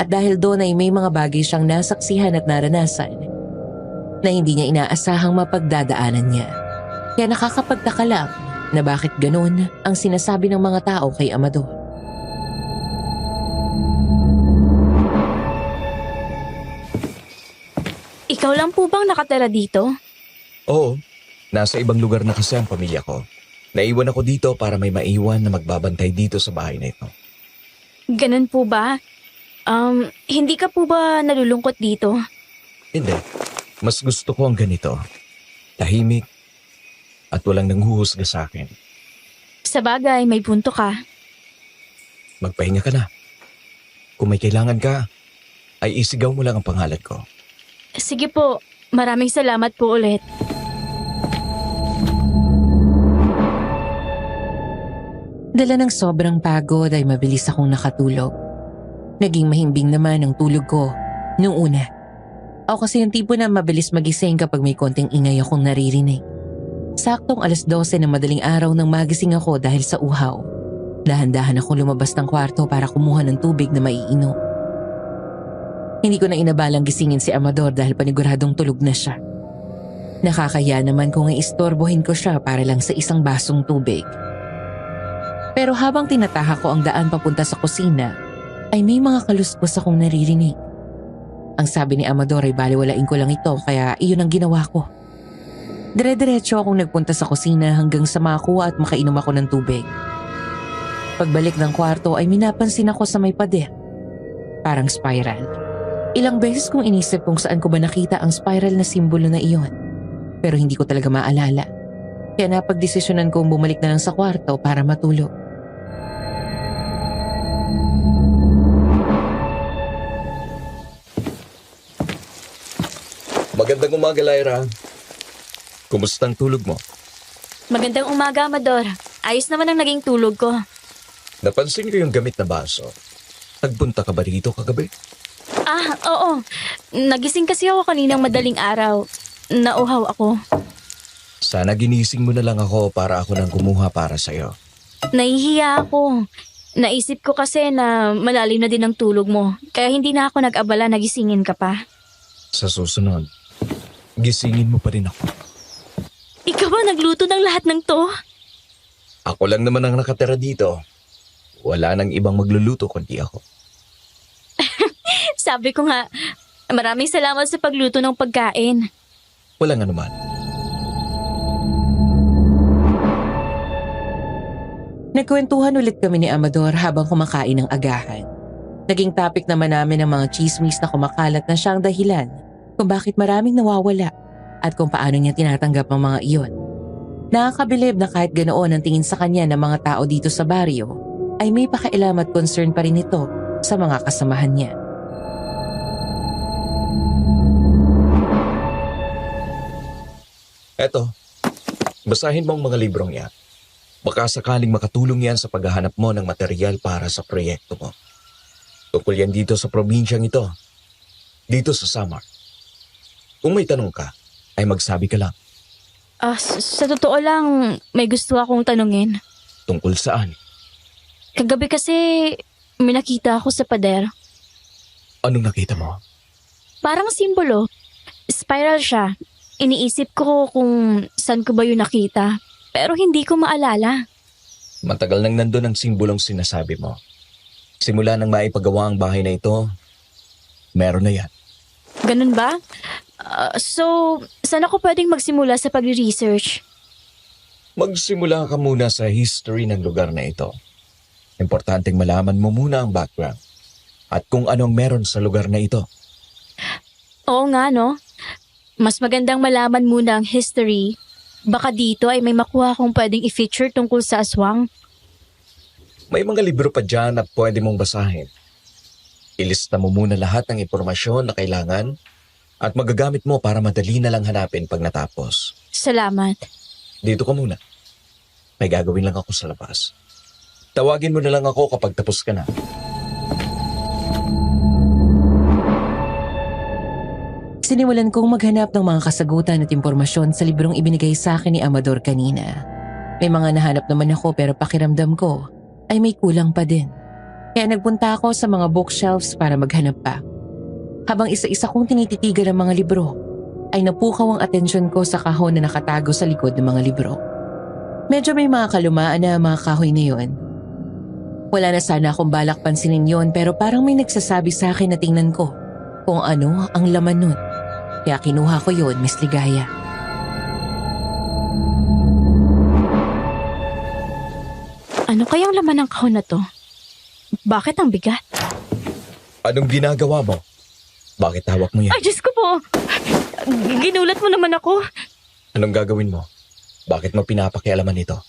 Speaker 4: At dahil doon ay may mga bagay siyang nasaksihan at naranasan na hindi niya inaasahang mapagdadaanan niya. Kaya nakakapagtaka lang na bakit ganun ang sinasabi ng mga tao kay Amador.
Speaker 2: Ikaw lang po bang nakatira dito?
Speaker 7: Oo, nasa ibang lugar na kasi ang pamilya ko. Naiwan ako dito para may maiwan na magbabantay dito sa bahay na ito.
Speaker 2: Ganun po ba? Hindi ka po ba nalulungkot dito?
Speaker 7: Hindi, mas gusto ko ang ganito. Tahimik at walang nanghuhusga sa akin.
Speaker 2: Sa bagay, may punto ka.
Speaker 7: Magpahinga ka na. Kung may kailangan ka, ay isigaw mo lang ang pangalan ko.
Speaker 2: Sige po, maraming salamat po ulit.
Speaker 4: Dala ng sobrang pagod ay mabilis akong nakatulog. Naging mahimbing naman ang tulog ko noong una. Ako kasi yung tipo na mabilis magising kapag may konting ingay akong naririnig. Saktong 12:00 ng madaling araw nang magising ako dahil sa uhaw. Dahan-dahan akong lumabas ng kwarto para kumuha ng tubig na maiinom. Hindi ko na inabalang gisingin si Amador dahil paniguradong tulog na siya. Nakakaya naman kung iistorbohin ko siya para lang sa isang basong tubig. Pero habang tinataha ko ang daan papunta sa kusina, ay may mga kaluskos akong naririnig. Ang sabi ni Amador ay baliwalain ko lang ito kaya iyon ang ginawa ko. Dire-diretso akong nagpunta sa kusina hanggang sa makuha at makainom ako ng tubig. Pagbalik ng kwarto ay minapansin ako sa may pader. Parang spiral. Ilang beses kong inisip kung saan ko ba nakita ang spiral na simbolo na iyon. Pero hindi ko talaga maalala. Kaya napagdesisyonan kong bumalik na lang sa kwarto para matulog.
Speaker 7: Magandang umaga, Lyra. Kumusta ang tulog mo?
Speaker 2: Magandang umaga, Amador. Ayos naman ang naging tulog ko.
Speaker 7: Napansin ko yung gamit na baso. Nagpunta ka ba rito kagabi?
Speaker 2: Oo. Nagising kasi ako kaninang madaling araw. Nauhaw ako.
Speaker 7: Sana ginising mo na lang ako para ako nang kumuha para sa'yo.
Speaker 2: Nahihiya ako. Naisip ko kasi na malalim na din ang tulog mo. Kaya hindi na ako nag-abala na gisingin ka pa.
Speaker 7: Sa susunod, gisingin mo pa rin ako.
Speaker 2: Ikaw ba nagluto ng lahat ng to?
Speaker 7: Ako lang naman ang nakatira dito. Wala nang ibang magluluto kundi ako.
Speaker 2: Sabi ko nga, maraming salamat sa pagluto ng pagkain.
Speaker 7: Walang anuman.
Speaker 4: Nagkwentuhan ulit kami ni Amador habang kumakain ng agahan. Naging topic naman namin ang mga chismis na kumakalat na siyang dahilan kung bakit maraming nawawala at kung paano niya tinatanggap ang mga iyon. Nakakabilib na kahit ganoon ang tingin sa kanya ng mga tao dito sa baryo, ay may pakailam at concern pa rin ito sa mga kasamahan niya.
Speaker 7: Eto, basahin mo ang mga librong yan. Baka sakaling makatulong yan sa paghahanap mo ng material para sa proyekto mo. Tungkol yan dito sa probinsyang ito. Dito sa Samar. Kung may tanong ka, ay magsabi ka lang.
Speaker 2: Sa totoo lang, may gusto akong tanungin.
Speaker 7: Tungkol saan?
Speaker 2: Kagabi kasi may nakita ako sa pader.
Speaker 7: Anong nakita mo?
Speaker 2: Parang simbolo. Spiral siya. Iniisip ko kung saan ko ba yun nakita. Pero hindi ko maalala.
Speaker 7: Matagal nang nandun ang simbolong sinasabi mo. Simula nang maipagawa ang bahay na ito, meron na yan.
Speaker 2: Ganun ba? So, saan ako pwedeng magsimula sa pag-research?
Speaker 7: Magsimula ka muna sa history ng lugar na ito. Importanteng malaman mo muna ang background at kung anong meron sa lugar na ito.
Speaker 2: Oo nga, no? Mas magandang malaman muna ang history. Baka dito ay may makuha akong pwedeng i-feature tungkol sa aswang.
Speaker 7: May mga libro pa dyan na pwede mong basahin. Ilista mo muna lahat ng impormasyon na kailangan at magagamit mo para madali na lang hanapin pag natapos.
Speaker 2: Salamat.
Speaker 7: Dito ka muna. May gagawin lang ako sa labas. Tawagin mo na lang ako kapag tapos ka na.
Speaker 4: Sinimulan kong maghanap ng mga kasagutan at impormasyon sa librong ibinigay sa akin ni Amador kanina. May mga nahanap naman ako pero pakiramdam ko ay may kulang pa din. Kaya nagpunta ako sa mga bookshelves para maghanap pa. Habang isa-isa kong tinititigan ang mga libro, ay napukaw ang atensyon ko sa kahon na nakatago sa likod ng mga libro. Medyo may mga kalumaan na mga kahoy na yun. Wala na sana akong balak pansinin yon pero parang may nagsasabi sa akin na tingnan ko kung ano ang laman nun. Kaya kinuha ko yun, Miss Ligaya.
Speaker 2: Ano kayang laman ng kahon na to? Bakit ang bigat?
Speaker 7: Anong ginagawa mo? Bakit hawak mo yan?
Speaker 2: Ay, Diyos ko po! Ginulat mo naman ako.
Speaker 7: Anong gagawin mo? Bakit mo pinapakialaman ito?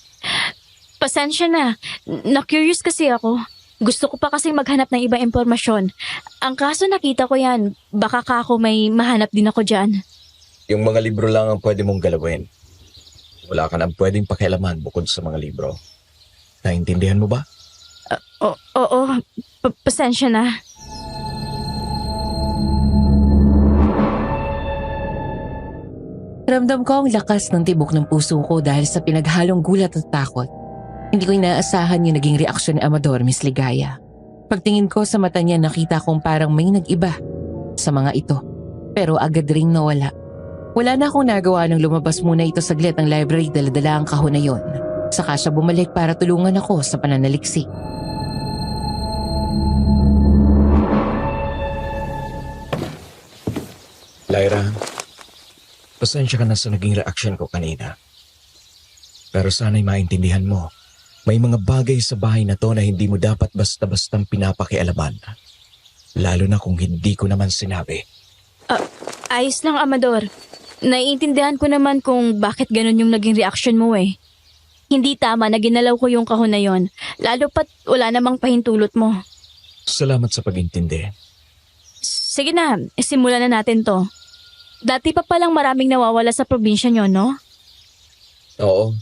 Speaker 2: Pasensya na. Na-curious kasi ako. Gusto ko pa kasing maghanap ng ibang impormasyon. Ang kaso nakita ko yan, baka ka ako may mahanap din ako dyan.
Speaker 7: Yung mga libro lang ang pwede mong galawin. Wala ka nang pwedeng pakialaman bukod sa mga libro. Naintindihan mo ba?
Speaker 2: Oo, pasensya na.
Speaker 4: Ramdam ko ang lakas ng tibok ng puso ko dahil sa pinaghalong gulat at takot. Hindi ko inaasahan yung naging reaksyon ni Amador, Miss Ligaya. Pagtingin ko sa mata niya, nakita kong parang may nag-iba sa mga ito. Pero agad ring nawala. Wala na akong nagawa nang lumabas muna ito saglit ng library, dala-dala ang kahon na yon. Saka siya bumalik para tulungan ako sa pananaliksik.
Speaker 7: Lyra, pasensya ka na sa naging reaksyon ko kanina. Pero sana'y maintindihan mo, may mga bagay sa bahay na to na hindi mo dapat basta-bastang pinapakialaman. Lalo na kung hindi ko naman sinabi.
Speaker 2: Ayos lang, Amador. Naiintindihan ko naman kung bakit ganun yung naging reaction mo eh. Hindi tama na ginalaw ko yung kahon na yon, lalo pat wala namang pahintulot mo.
Speaker 7: Salamat sa pag-intindi.
Speaker 2: Sige na, simulan na natin to. Dati pa palang maraming nawawala sa probinsya nyo, no?
Speaker 7: Oo.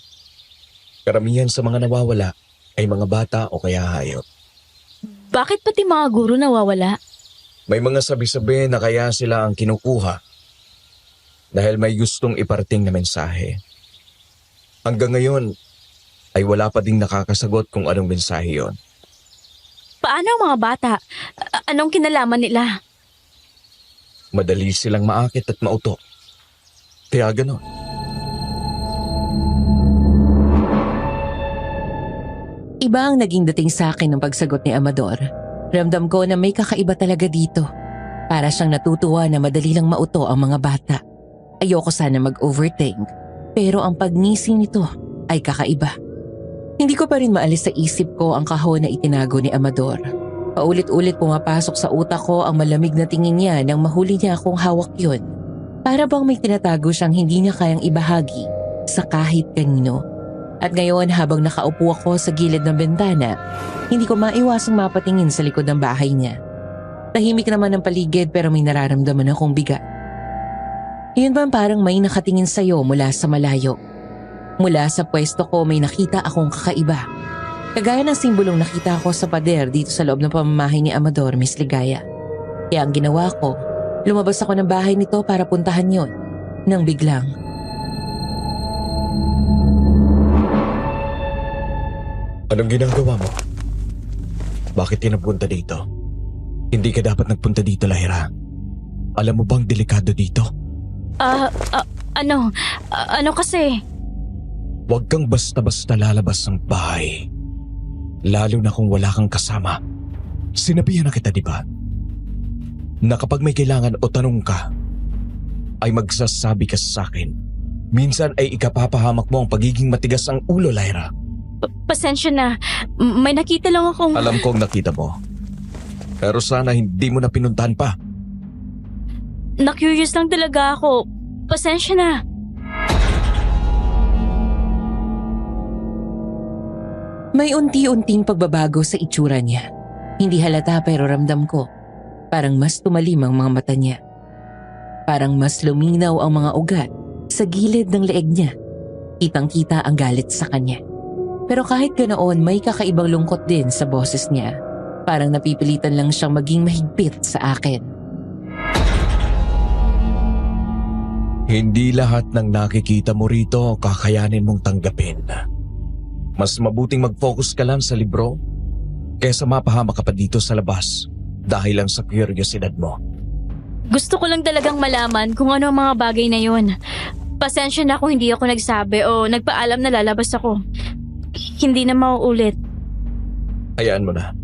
Speaker 7: Karamihan sa mga nawawala ay mga bata o kaya hayop.
Speaker 2: Bakit pati mga guro nawawala?
Speaker 7: May mga sabi-sabi na kaya sila ang kinukuha dahil may gustong iparating na mensahe. Hanggang ngayon ay wala pa ding nakakasagot kung anong mensahe yon.
Speaker 2: Paano ang mga bata? Anong kinalaman nila?
Speaker 7: Madali silang maakit at mauto. Kaya ganon.
Speaker 4: Iba ang naging dating sa akin ng pagsagot ni Amador. Ramdam ko na may kakaiba talaga dito. Para siyang natutuwa na madali lang mauto ang mga bata. Ayoko sana mag-overthink, pero ang pagnising nito ay kakaiba. Hindi ko pa rin maalis sa isip ko ang kahon na itinago ni Amador. Paulit-ulit pumapasok sa utak ko ang malamig na tingin niya nang mahuli niya akong hawak yun. Para bang may tinatago siyang hindi niya kayang ibahagi sa kahit kanino. At ngayon habang nakaupo ako sa gilid ng bintana, hindi ko maiwasang mapatingin sa likod ng bahay niya. Tahimik naman ang paligid pero may nararamdaman akong bigat. Yun ba parang may nakatingin sa'yo mula sa malayo? Mula sa pwesto ko may nakita akong kakaiba. Kagaya ng simbolong nakita ko sa pader dito sa loob ng pamamahay ni Amador, Miss Ligaya. Kaya ang ginawa ko, lumabas ako ng bahay nito para puntahan yon. Nang biglang,
Speaker 7: Anong ginagawa mo? Bakit ka napunta dito? Hindi ka dapat nagpunta dito, Lyra. Alam mo bang delikado dito?
Speaker 2: Ano kasi?
Speaker 7: Huwag kang basta-basta lalabas ng bahay. Lalo na kung wala kang kasama. Sinabihan na kita, di ba? Na kapag may kailangan o tanong ka, ay magsasabi ka sa akin. Minsan ay ikapapahamak mo ang pagiging matigas ang ulo, Lyra.
Speaker 2: Pasensya na. May nakita lang akong...
Speaker 7: Alam kong nakita mo. Pero sana hindi mo na pinuntahan pa.
Speaker 2: Na-curious lang talaga ako. Pasensya na.
Speaker 4: may unti-unting pagbabago sa itsura niya. Hindi halata pero ramdam ko. Parang mas tumalim ang mga mata niya. Parang mas luminaw ang mga ugat sa gilid ng leeg niya. Kitang-kita ang galit sa kanya. Pero kahit ganoon, may kakaibang lungkot din sa boses niya. Parang napipilitan lang siyang maging mahigpit sa akin.
Speaker 7: Hindi lahat ng nakikita mo rito kakayanin mong tanggapin. Mas mabuting mag-focus ka lang sa libro kaysa mapahama ka pa dito sa labas dahil lang sa kuryosidad mo.
Speaker 2: Gusto ko lang talagang malaman kung ano ang mga bagay na yun. Pasensya na kung hindi ako nagsabi o nagpaalam na lalabas ako. Hindi na mauulit.
Speaker 7: Hayaan mo na.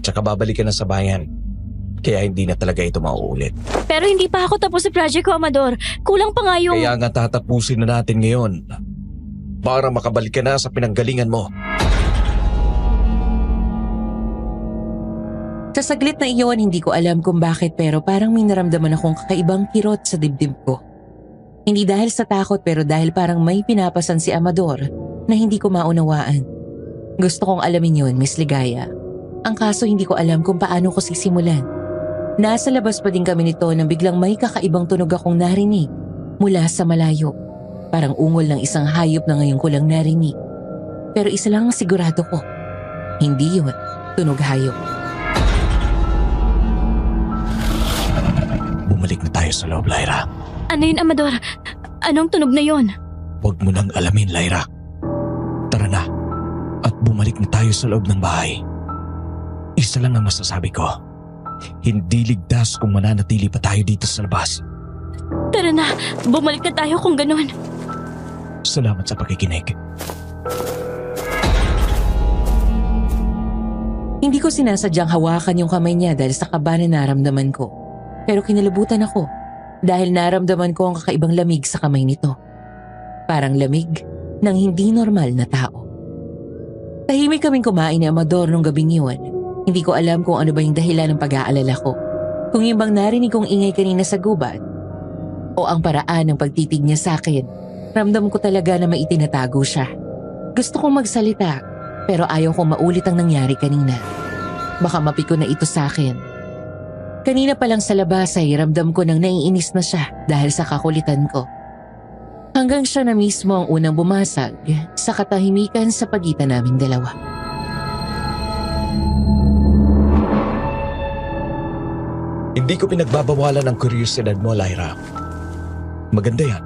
Speaker 7: Tsaka babalik ka na sa bayan. Kaya hindi na talaga ito mauulit.
Speaker 2: Pero hindi pa ako tapos sa project ko, Amador. Kulang pa nga yung...
Speaker 7: Kaya nga tatapusin na natin ngayon. Para makabalik ka na sa pinanggalingan mo.
Speaker 4: Sa saglit na iyon, hindi ko alam kung bakit pero parang may naramdaman akong kakaibang kirot sa dibdib ko. Hindi dahil sa takot pero dahil parang may pinapasan si Amador na hindi ko maunawaan. Gusto kong alamin yun, Miss Ligaya. Ang kaso hindi ko alam kung paano ko sisimulan. Nasa labas pa din kami nito nang biglang may kakaibang tunog akong narinig mula sa malayo. Parang ungol ng isang hayop na ngayon ko lang narinig. Pero isa lang ang sigurado ko. Hindi yun tunog hayop.
Speaker 7: Bumalik na tayo sa loob, Lyra.
Speaker 2: Ano yun, Amador? Anong tunog na yun?
Speaker 7: Huwag mo nang alamin, Lyra. Tara na. at bumalik na tayo sa loob ng bahay. Isa lang ang masasabi ko. Hindi ligtas kung mananatili pa tayo dito sa labas.
Speaker 2: Tara na, bumalik na tayo kung ganun.
Speaker 7: Salamat sa pakikinig.
Speaker 4: Hindi ko sinasadyang hawakan yung kamay niya dahil sa kaba na naramdaman ko. Pero kinalabutan ako dahil naramdaman ko ang kakaibang lamig sa kamay nito. Parang lamig ng hindi normal na tao. Tahimik kaming kumain ni Amador nung gabing yun. Hindi ko alam kung ano ba yung dahilan ng pag-aalala ko. Kung yung bang narinig kong ingay kanina sa gubat o ang paraan ng pagtitig niya sa akin, ramdam ko talaga na may itinatago siya. Gusto kong magsalita pero ayaw kong maulit ang nangyari kanina. Baka mapiko na ito sa akin. Kanina pa lang sa labas ay ramdam ko nang naiinis na siya dahil sa kakulitan ko. Hanggang siya na mismo ang unang bumasag sa katahimikan sa pagitan naming dalawa.
Speaker 7: Hindi ko pinagbabawalan ang kuryosidad mo, Lyra. Maganda yan.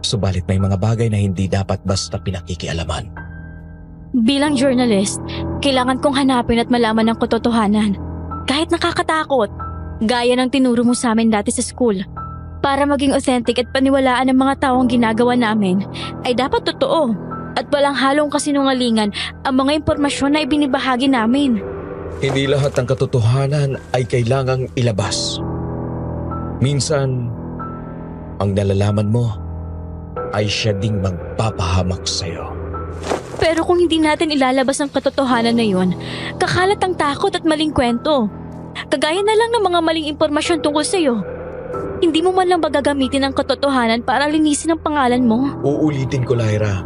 Speaker 7: Subalit may mga bagay na hindi dapat basta pinakikialaman.
Speaker 2: Bilang journalist, kailangan kong hanapin at malaman ang katotohanan. Kahit nakakatakot, gaya ng tinuro mo sa amin dati sa school. Para maging authentic at paniwalaan ng mga taong ginagawa namin, ay dapat totoo at walang halong kasinungalingan ang mga impormasyon na ibinibahagi namin.
Speaker 7: Hindi lahat ng katotohanan ay kailangang ilabas. Minsan, ang nalalaman mo ay siya ding magpapahamak sa'yo.
Speaker 2: Pero kung hindi natin ilalabas ang katotohanan na yun, kakalat ang takot at maling kwento. Kagaya na lang ng mga maling impormasyon tungkol sa'yo. Hindi mo man lang ba gagamitin ang katotohanan para linisin ang pangalan mo?
Speaker 7: Uulitin ko, Lyra.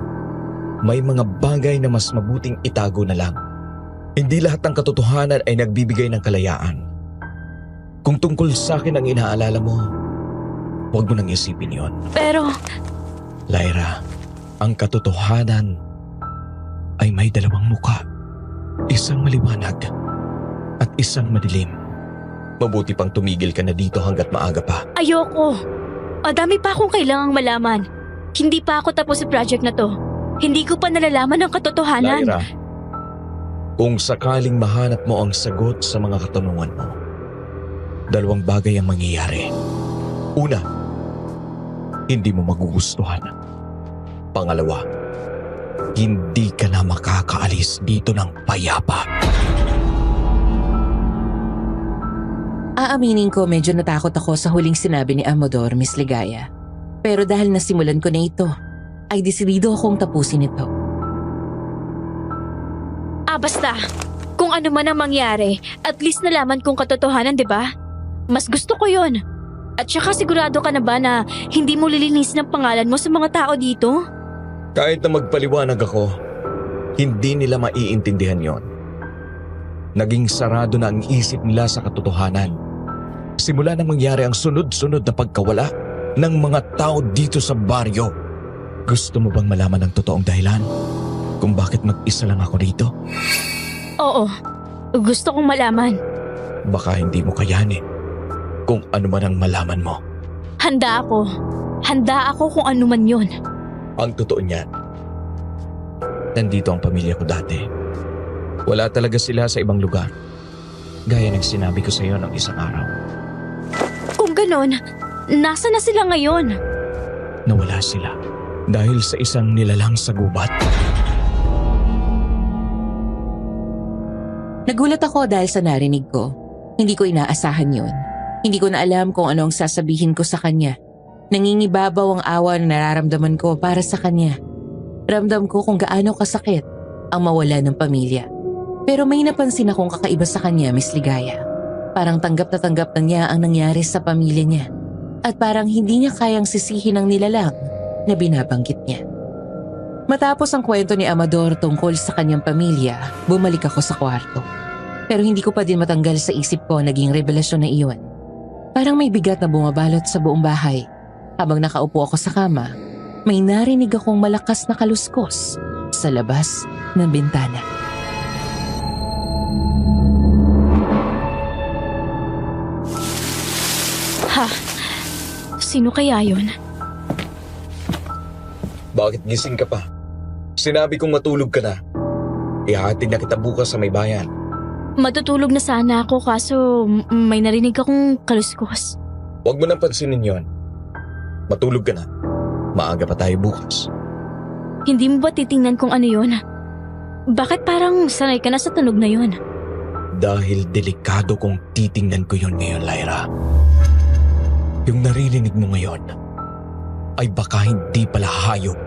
Speaker 7: May mga bagay na mas mabuting itago na lang. Hindi lahat ng katotohanan ay nagbibigay ng kalayaan. Kung tungkol sa akin ang inaalala mo, huwag mo nang isipin yon.
Speaker 2: Pero,
Speaker 7: Lyra, ang katotohanan ay may dalawang muka. Isang maliwanag at isang madilim. Mabuti pang tumigil ka na dito hanggat maaga pa.
Speaker 2: ayoko. Madami pa akong kailangang malaman. Hindi pa ako tapos sa project na to. Hindi ko pa nalalaman ang katotohanan.
Speaker 7: Lyra, kung sakaling mahanap mo ang sagot sa mga katanungan mo, dalawang bagay ang mangyayari. Una, hindi mo magugustuhan. Pangalawa, hindi ka na makakaalis dito ng payapa.
Speaker 4: Aaminin ko medyo natakot ako sa huling sinabi ni Amador, Miss Ligaya. Pero dahil nasimulan ko na ito, ay desidido akong tapusin ito.
Speaker 2: Basta. Kung ano man ang mangyari, at least nalaman kong katotohanan, di ba? Mas gusto ko yon. At saka sigurado ka na ba na hindi mo lilinisin ang pangalan mo sa mga tao dito?
Speaker 7: Kahit na magpaliwanag ako, hindi nila maiintindihan yon. Naging sarado na ang isip nila sa katotohanan. Simula nang mangyari ang sunod-sunod na pagkawala ng mga tao dito sa baryo. Gusto mo bang malaman ang totoong dahilan kung bakit mag-isa lang ako dito?
Speaker 2: Oo. Gusto kong malaman.
Speaker 7: Baka hindi mo kayanin kung ano man ang malaman mo.
Speaker 2: Handa ako. Handa ako kung ano man yun.
Speaker 7: Ang totoo niyan, nandito ang pamilya ko dati. Wala talaga sila sa ibang lugar. Gaya ng sinabi ko sa iyo ng isang araw.
Speaker 2: Kung ganon, nasa na sila ngayon?
Speaker 7: Nawala sila dahil sa isang nilalang sa gubat.
Speaker 4: Nagulat ako dahil sa narinig ko. Hindi ko inaasahan yun. Hindi ko na alam kung ano ang sasabihin ko sa kanya. Nangingibabaw ang awa na nararamdaman ko para sa kanya. Ramdam ko kung gaano kasakit ang mawala ng pamilya. Pero may napansin akong kakaiba sa kanya, Miss Ligaya. Parang tanggap na niya ang nangyari sa pamilya niya. At parang hindi niya kayang sisihin ang nilalang na binabanggit niya. Matapos ang kwento ni Amador tungkol sa kanyang pamilya, bumalik ako sa kwarto. Pero hindi ko pa din matanggal sa isip ko naging revelasyon na iyon. Parang may bigat na bumabalot sa buong bahay. Habang nakaupo ako sa kama, may narinig akong malakas na kaluskos sa labas ng bintana.
Speaker 2: Ha? Sino kaya yun?
Speaker 7: Bakit gising ka pa? Sinabi kong matulog ka na. Ihahatid na kita bukas sa may bayan.
Speaker 2: Matutulog na sana ako kaso may narinig akong kaluskos.
Speaker 7: Huwag mo nang pansinin yon. Matulog ka na. Maaga pa tayo bukas.
Speaker 2: Hindi mo ba titingnan kung ano yon? Bakit parang sanay ka na sa tunog na yon?
Speaker 7: Dahil delikado kong titingnan ko yon ngayon, Lyra. Yung naririnig mo ngayon ay baka hindi pala hayop,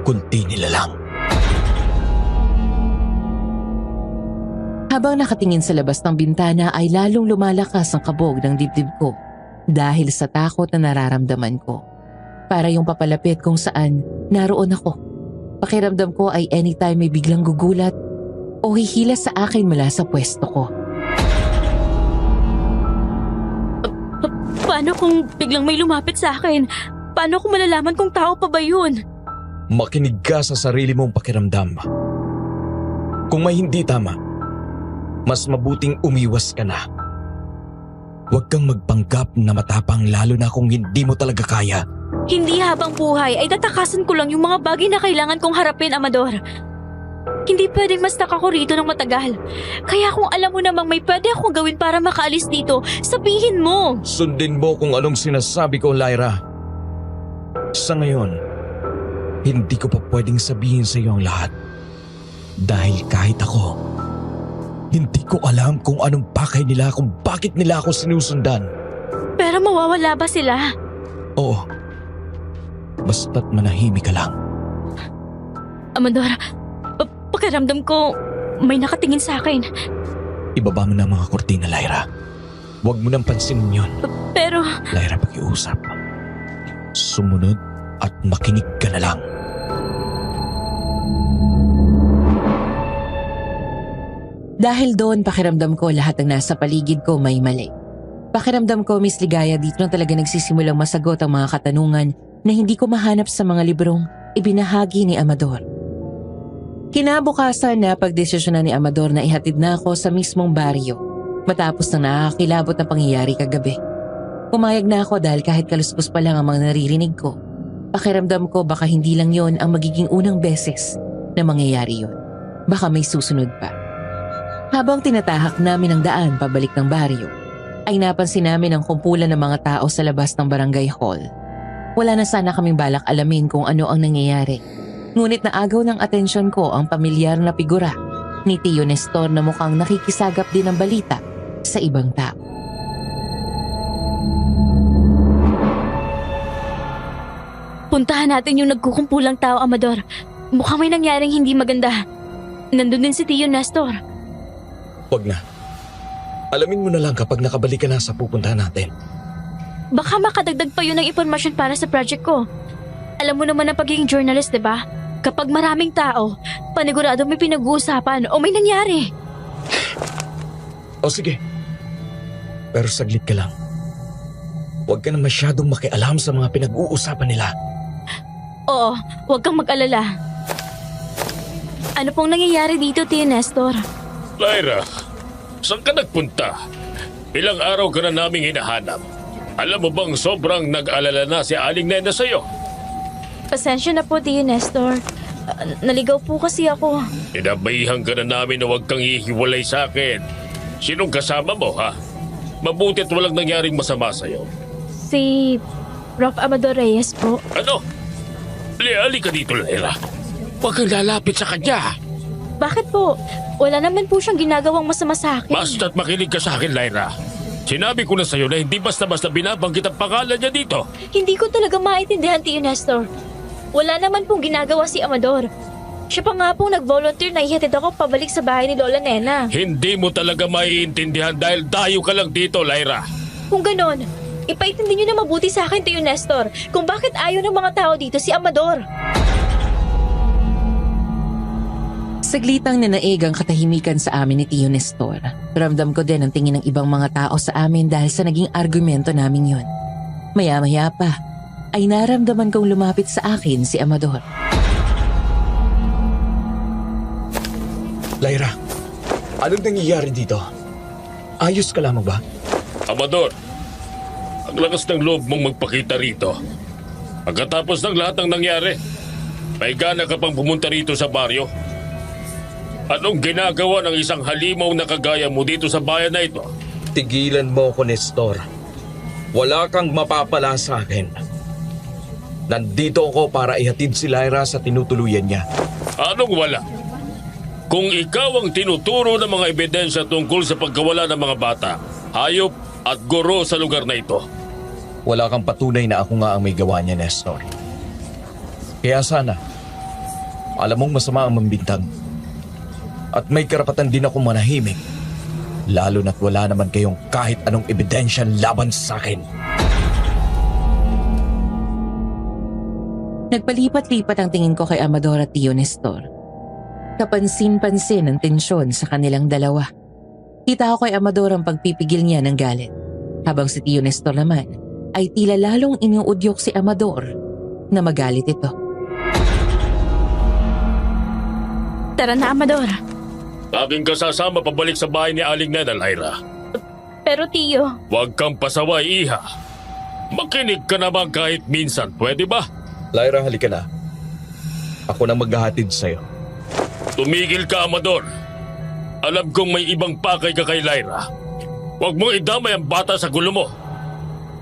Speaker 7: kundi nilalang.
Speaker 4: Habang nakatingin sa labas ng bintana ay lalong lumalakas ang kabog ng dibdib ko dahil sa takot na nararamdaman ko. Para yung papalapit kung saan naroon ako. Pakiramdam ko ay anytime may biglang gugulat o hihila sa akin mula sa pwesto ko.
Speaker 2: Paano kung biglang may lumapit sa akin? Paano kung malalaman kung tao pa ba yun?
Speaker 7: Makinig ka sa sarili mong pakiramdam. Kung may hindi tama, mas mabuting umiwas ka na. Huwag kang magpanggap na matapang lalo na kung hindi mo talaga kaya.
Speaker 2: Hindi habang buhay ay tatakasan ko lang yung mga bagay na kailangan kong harapin, Amador. Hindi pwedeng mas ako rito ng matagal. Kaya kung alam mo namang may pwede akong gawin para makaalis dito, sabihin mo.
Speaker 7: Sundin mo kung anong sinasabi ko, Lyra. Sa ngayon, hindi ko pa pwedeng sabihin sa iyo ang lahat. Dahil kahit ako, hindi ko alam kung anong pakay nila kung bakit nila ako sinusundan.
Speaker 2: Pero mawawala ba sila?
Speaker 7: Oo. Basta't manahimik ka lang.
Speaker 2: Amador, pakiramdam ko may nakatingin sa akin.
Speaker 7: Ibaba mo na ang mga kortina, Lyra. Huwag mo nang pansinin yun.
Speaker 2: Pero
Speaker 7: Lyra, pakiusap. Sumunod at makinig ka na lang.
Speaker 4: Dahil doon pakiramdam ko lahat ng nasa paligid ko may mali. Pakiramdam ko, Miss Ligaya, dito na talaga nagsisimulang masagot ang mga katanungan na hindi ko mahanap sa mga librong ibinahagi ni Amador. Kinabukasan na pagdesisyonan ni Amador na ihatid na ako sa mismong baryo matapos na nakakilabot na pangyayari kagabi. Pumayag na ako dahil kahit kaluskos pa lang ang mga naririnig ko, pakiramdam ko baka hindi lang yon ang magiging unang beses na mangyayari yon. Baka may susunod pa. Habang tinatahak namin ang daan pabalik ng baryo, ay napansin namin ang kumpulan ng mga tao sa labas ng barangay hall. Wala na sana kaming balak alamin kung ano ang nangyayari. Ngunit naagaw ng atensyon ko ang pamilyar na figura ni Tio Nestor na mukhang nakikisagap din ng balita sa ibang tao.
Speaker 2: puntahan natin yung nagkukumpulang tao, Amador. Mukhang may nangyaring hindi maganda. Nandun din si Tio Nestor.
Speaker 7: Huwag na. Alamin mo na lang kapag nakabalik ka na sa pupuntahan natin.
Speaker 2: Baka makadagdag pa yun ng impormasyon para sa project ko. Alam mo naman ang pagiging journalist, diba? Kapag maraming tao, panigurado may pinag-uusapan o may nangyari.
Speaker 7: O sige. Pero saglit ka lang. Huwag ka na masyadong makialam sa mga pinag-uusapan nila.
Speaker 2: Oo, huwag kang mag-alala. Ano pong nangyayari dito, Tio Nestor?
Speaker 5: Lyra, saan ka nagpunta? Ilang araw ka na naming hinahanap. Alam mo bang sobrang nag-alala na si Aling Nena sa'yo?
Speaker 2: Pasensya na po, Tio Nestor. Naligaw po kasi ako.
Speaker 5: Inabayihan ka na namin na huwag kang hihiwalay sa akin. Sinong kasama mo, ha? Mabuti't walang nangyaring masama sa'yo.
Speaker 2: Si Prof. Amador Reyes po.
Speaker 5: Ano? Liali ka dito, Lyra. Huwag kang lalapit sa kanya.
Speaker 2: Bakit po? Wala naman po siyang ginagawang masama sa akin.
Speaker 5: Basta't makinig ka sa akin, Lyra. Sinabi ko na sa'yo na hindi basta-basta binabanggit ang pangalan niya dito.
Speaker 2: Hindi ko talaga maintindihan, Tio Nestor. Wala naman pong ginagawa si Amador. Siya pa nga pong nag-volunteer na ihatid ako pabalik sa bahay ni Lola Nena.
Speaker 5: Hindi mo talaga maiintindihan dahil dayo ka lang dito, Lyra.
Speaker 2: Kung ganon, ipaintindi niyo na mabuti sa akin, Tio Nestor, kung bakit ayaw ng mga tao dito si Amador.
Speaker 4: Saglitang nanaig ang katahimikan sa amin ni Tio Nestor. Ramdam ko din ang tingin ng ibang mga tao sa amin dahil sa naging argumento namin yun. Maya-maya pa, ay naramdaman kong lumapit sa akin si Amador.
Speaker 7: Lyra, anong nangyayari dito? Ayos ka lamang ba?
Speaker 5: Amador, ang lakas ng loob mong magpakita rito. Pagkatapos ng lahat ng nangyari, may gana ka pang pumunta rito sa baryo? Anong ginagawa ng isang halimaw na kagaya mo dito sa bayan na ito?
Speaker 7: Tigilan mo ko, Nestor. Wala kang mapapala sa akin. Nandito ako para ihatid si Lyra sa tinutuluyan niya.
Speaker 5: Anong wala? Kung ikaw ang tinuturo ng mga ebidensya tungkol sa pagkawala ng mga bata, hayop at guro sa lugar na ito.
Speaker 7: Wala kang patunay na ako nga ang may gawa niya, Nestor. Kaya sana, alam mong masama ang mambintang. At may karapatan din akong manahimik. Lalo na't wala naman kayong kahit anong ebidensya laban sa akin.
Speaker 4: Nagpalipat-lipat ang tingin ko kay Amador at Tio Nestor. Kapansin-pansin ang tensyon sa kanilang dalawa. Kita ko kay Amador ang pagpipigil niya ng galit, habang si Tio Nestor naman ay tila lalong iniuudyok si Amador na magalit ito.
Speaker 2: Tara na, Amador.
Speaker 5: Aking kasasama pabalik sa bahay ni Aling Nena, Lyra.
Speaker 2: Pero Tio,
Speaker 5: Huwag kang pasaway, Iha. Makinig ka naman kahit minsan, pwede ba?
Speaker 7: Lyra, halika na. Ako na maghahatid sa'yo.
Speaker 5: Tumigil ka, Amador. Alam kong may ibang pakay ka kay Lyra. Huwag mong idamay ang bata sa gulo mo.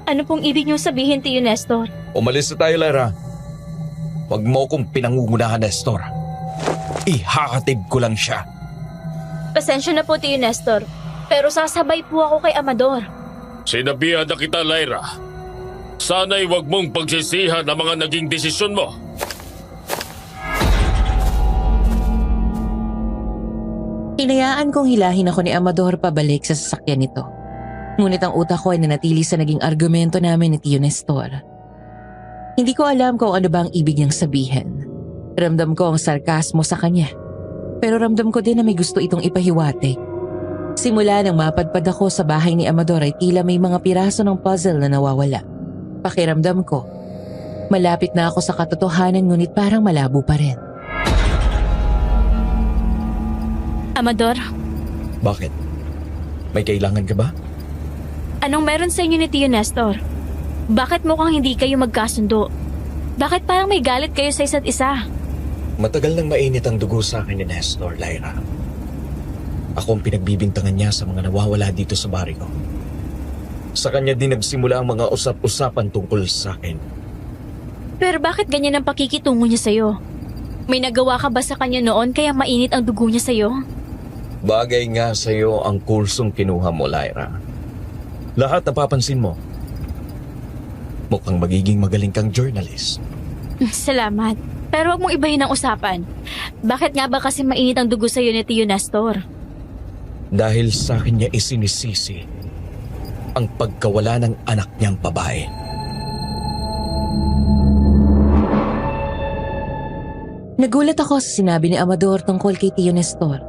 Speaker 2: ano pong ibig niyong sabihin, Tio Nestor?
Speaker 7: Umalis na tayo, Lyra. Huwag mo kong pinangungunahan, Nestor. Ihahatid ko lang siya.
Speaker 2: Pasensya na po, Tio Nestor. Pero sasabay po ako kay Amador.
Speaker 5: Sinabihan na kita, Lyra. Sana'y huwag mong pagsisihan ang mga naging desisyon mo.
Speaker 4: Hinayaan kong hilahin ako ni Amador pabalik sa sasakyan nito. Ngunit ang utak ko ay nanatili sa naging argumento namin ni Tio Nestor. Hindi ko alam kung ano ba ang ibig niyang sabihin. Ramdam ko ang sarkasmo sa kanya. Pero ramdam ko din na may gusto itong ipahiwatig. Simula nang mapadpad ako sa bahay ni Amador ay tila may mga piraso ng puzzle na nawawala. Pakiramdam ko, malapit na ako sa katotohanan ngunit parang malabo pa rin.
Speaker 2: Amador,
Speaker 7: Bakit? May kailangan ka ba?
Speaker 2: anong meron sa inyo ni Tio Nestor? Bakit mukhang hindi kayo magkasundo? Bakit parang may galit kayo sa isa't isa?
Speaker 7: Matagal nang mainit ang dugo sa akin ni Nestor, Lyra. Ako ang pinagbibintangan niya sa mga nawawala dito sa baryo. Sa kanya din nagsimula ang mga usap-usapan tungkol sa akin.
Speaker 2: Pero bakit ganyan ang pakikitungo niya sa'yo? May nagawa ka ba sa kanya noon kaya mainit ang dugo niya sa'yo?
Speaker 7: Bagay nga sa'yo ang kursong kinuha mo, Lyra. Lahat napapansin mo. Mukhang magiging magaling kang journalist.
Speaker 2: Salamat. Pero wag mong ibahin ang usapan. Bakit nga ba kasi mainit ang dugo sa'yo ni Tio Nestor?
Speaker 7: Dahil sa akin niya isinisisi ang pagkawala ng anak niyang babae.
Speaker 4: Nagulat ako sa sinabi ni Amador tungkol kay Tio Nestor.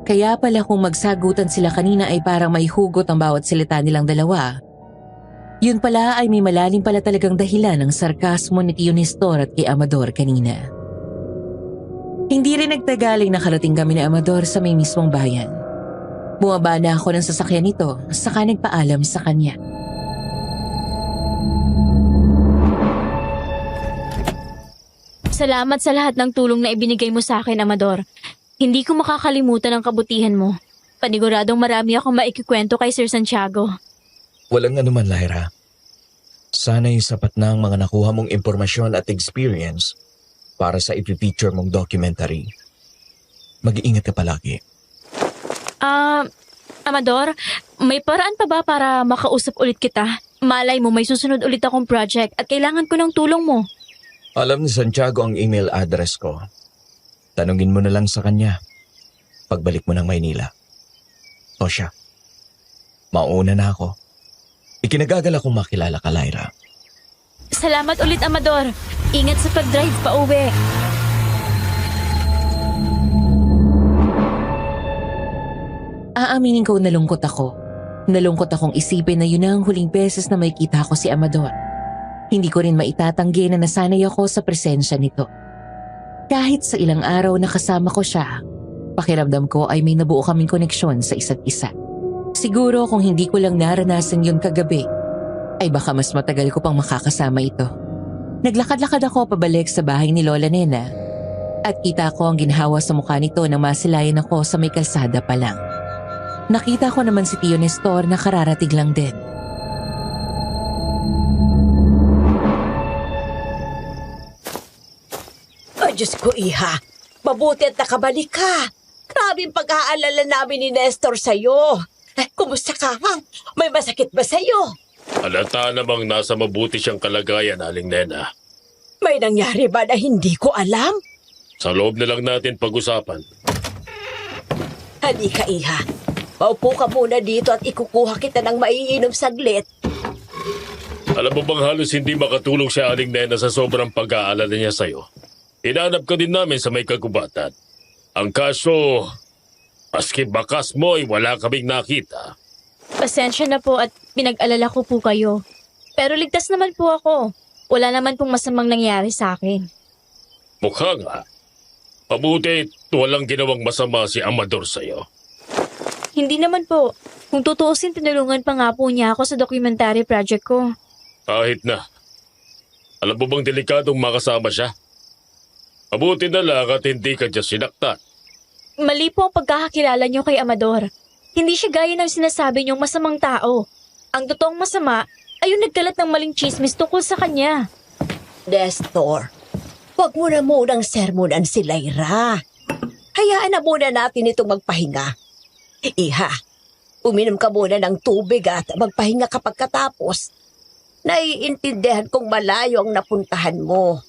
Speaker 4: Kaya pala kung magsagutan sila kanina ay parang may hugot ang bawat salita nilang dalawa. Yun pala ay may malalim pala talagang dahilan ng sarkasmo ni Tio Nestor at kay Amador kanina. Hindi rin nagtagaling nakarating kami ni Amador sa may mismong bayan. Bumaba na ako ng sasakyan nito saka nagpaalam sa kanya.
Speaker 2: Salamat sa lahat ng tulong na ibinigay mo sa akin, Amador. Hindi ko makakalimutan ang kabutihan mo. Paniguradong marami akong maikikwento kay Sir Santiago.
Speaker 7: Walang anuman, Lyra. Sana'y sapat na ang mga nakuha mong impormasyon at experience para sa ipipicture mong documentary. Mag-iingat ka palagi.
Speaker 2: Amador, may paraan pa ba para makausap ulit kita? Malay mo may susunod ulit akong project at kailangan ko ng tulong mo.
Speaker 7: Alam ni Santiago ang email address ko. Tanungin mo na lang sa kanya pagbalik mo ng Maynila. O siya, mauna na ako. Ikinagagal akong makilala ka, Lyra.
Speaker 2: Salamat ulit, Amador. Ingat sa pag-drive pa uwi.
Speaker 4: Aaminin ko nalungkot ako. Nalungkot akong isipin na yun na ang huling beses na makita ko si Amador. Hindi ko rin maitatanggi na nasanay ako sa presensya nito. Kahit sa ilang araw na kasama ko siya, pakiramdam ko ay may nabuo kaming koneksyon sa isa't isa. Siguro kung hindi ko lang naranasan yun kagabi, ay baka mas matagal ko pang makakasama ito. Naglakad-lakad ako pabalik sa bahay ni Lola Nena At kita ko ang ginhawa sa mukha nito nang masilayan ako sa may kalsada pa lang. Nakita ko naman si Tio Nestor na kararating lang din.
Speaker 6: Ay, Diyos ko, Iha. Mabuti at nakabalik ka. Grabe ang pag-aalala namin ni Nestor sa'yo. Kumusta ka, ha? May masakit ba sa'yo?
Speaker 5: Halata namang nasa mabuti siyang kalagayan, Aling Nena.
Speaker 6: May nangyari ba na hindi ko alam?
Speaker 5: Sa loob na lang natin pag-usapan.
Speaker 6: Halika, Iha. Maupo ka muna dito at ikukuha kita ng maiinom saglit.
Speaker 5: Alam mo bang halos hindi makatulog si Aling Nena sa sobrang pag-aalala niya sa'yo? Hinanap ka din namin sa may kagubatan. Ang kaso, maski bakas mo ay wala kaming nakita.
Speaker 2: Pasensya na po at pinag-alala ko po kayo. Pero ligtas naman po ako. Wala naman pong masamang nangyari sa akin.
Speaker 5: Mukha nga. Mabuti walang ginawang masama si Amador sa'yo.
Speaker 2: Hindi naman po. Kung tutuusin, tinulungan pa nga po niya ako sa documentary project ko.
Speaker 5: Kahit na. Alam mo bang delikadong makasama siya? Mabuti na lang at hindi ka dyan sinaktan.
Speaker 2: Mali po ang pagkakakilala niyo kay Amador. Hindi siya gaya ng sinasabi niyong masamang tao. Ang totoong masama ay yung nagkalat ng maling chismis tungkol sa kanya.
Speaker 6: Nestor, huwag mo na munang sermonan si Lyra. Hayaan na muna natin itong magpahinga. Iha, uminom ka muna ng tubig at magpahinga kapag katapos. Naiintindihan kong malayo ang napuntahan mo.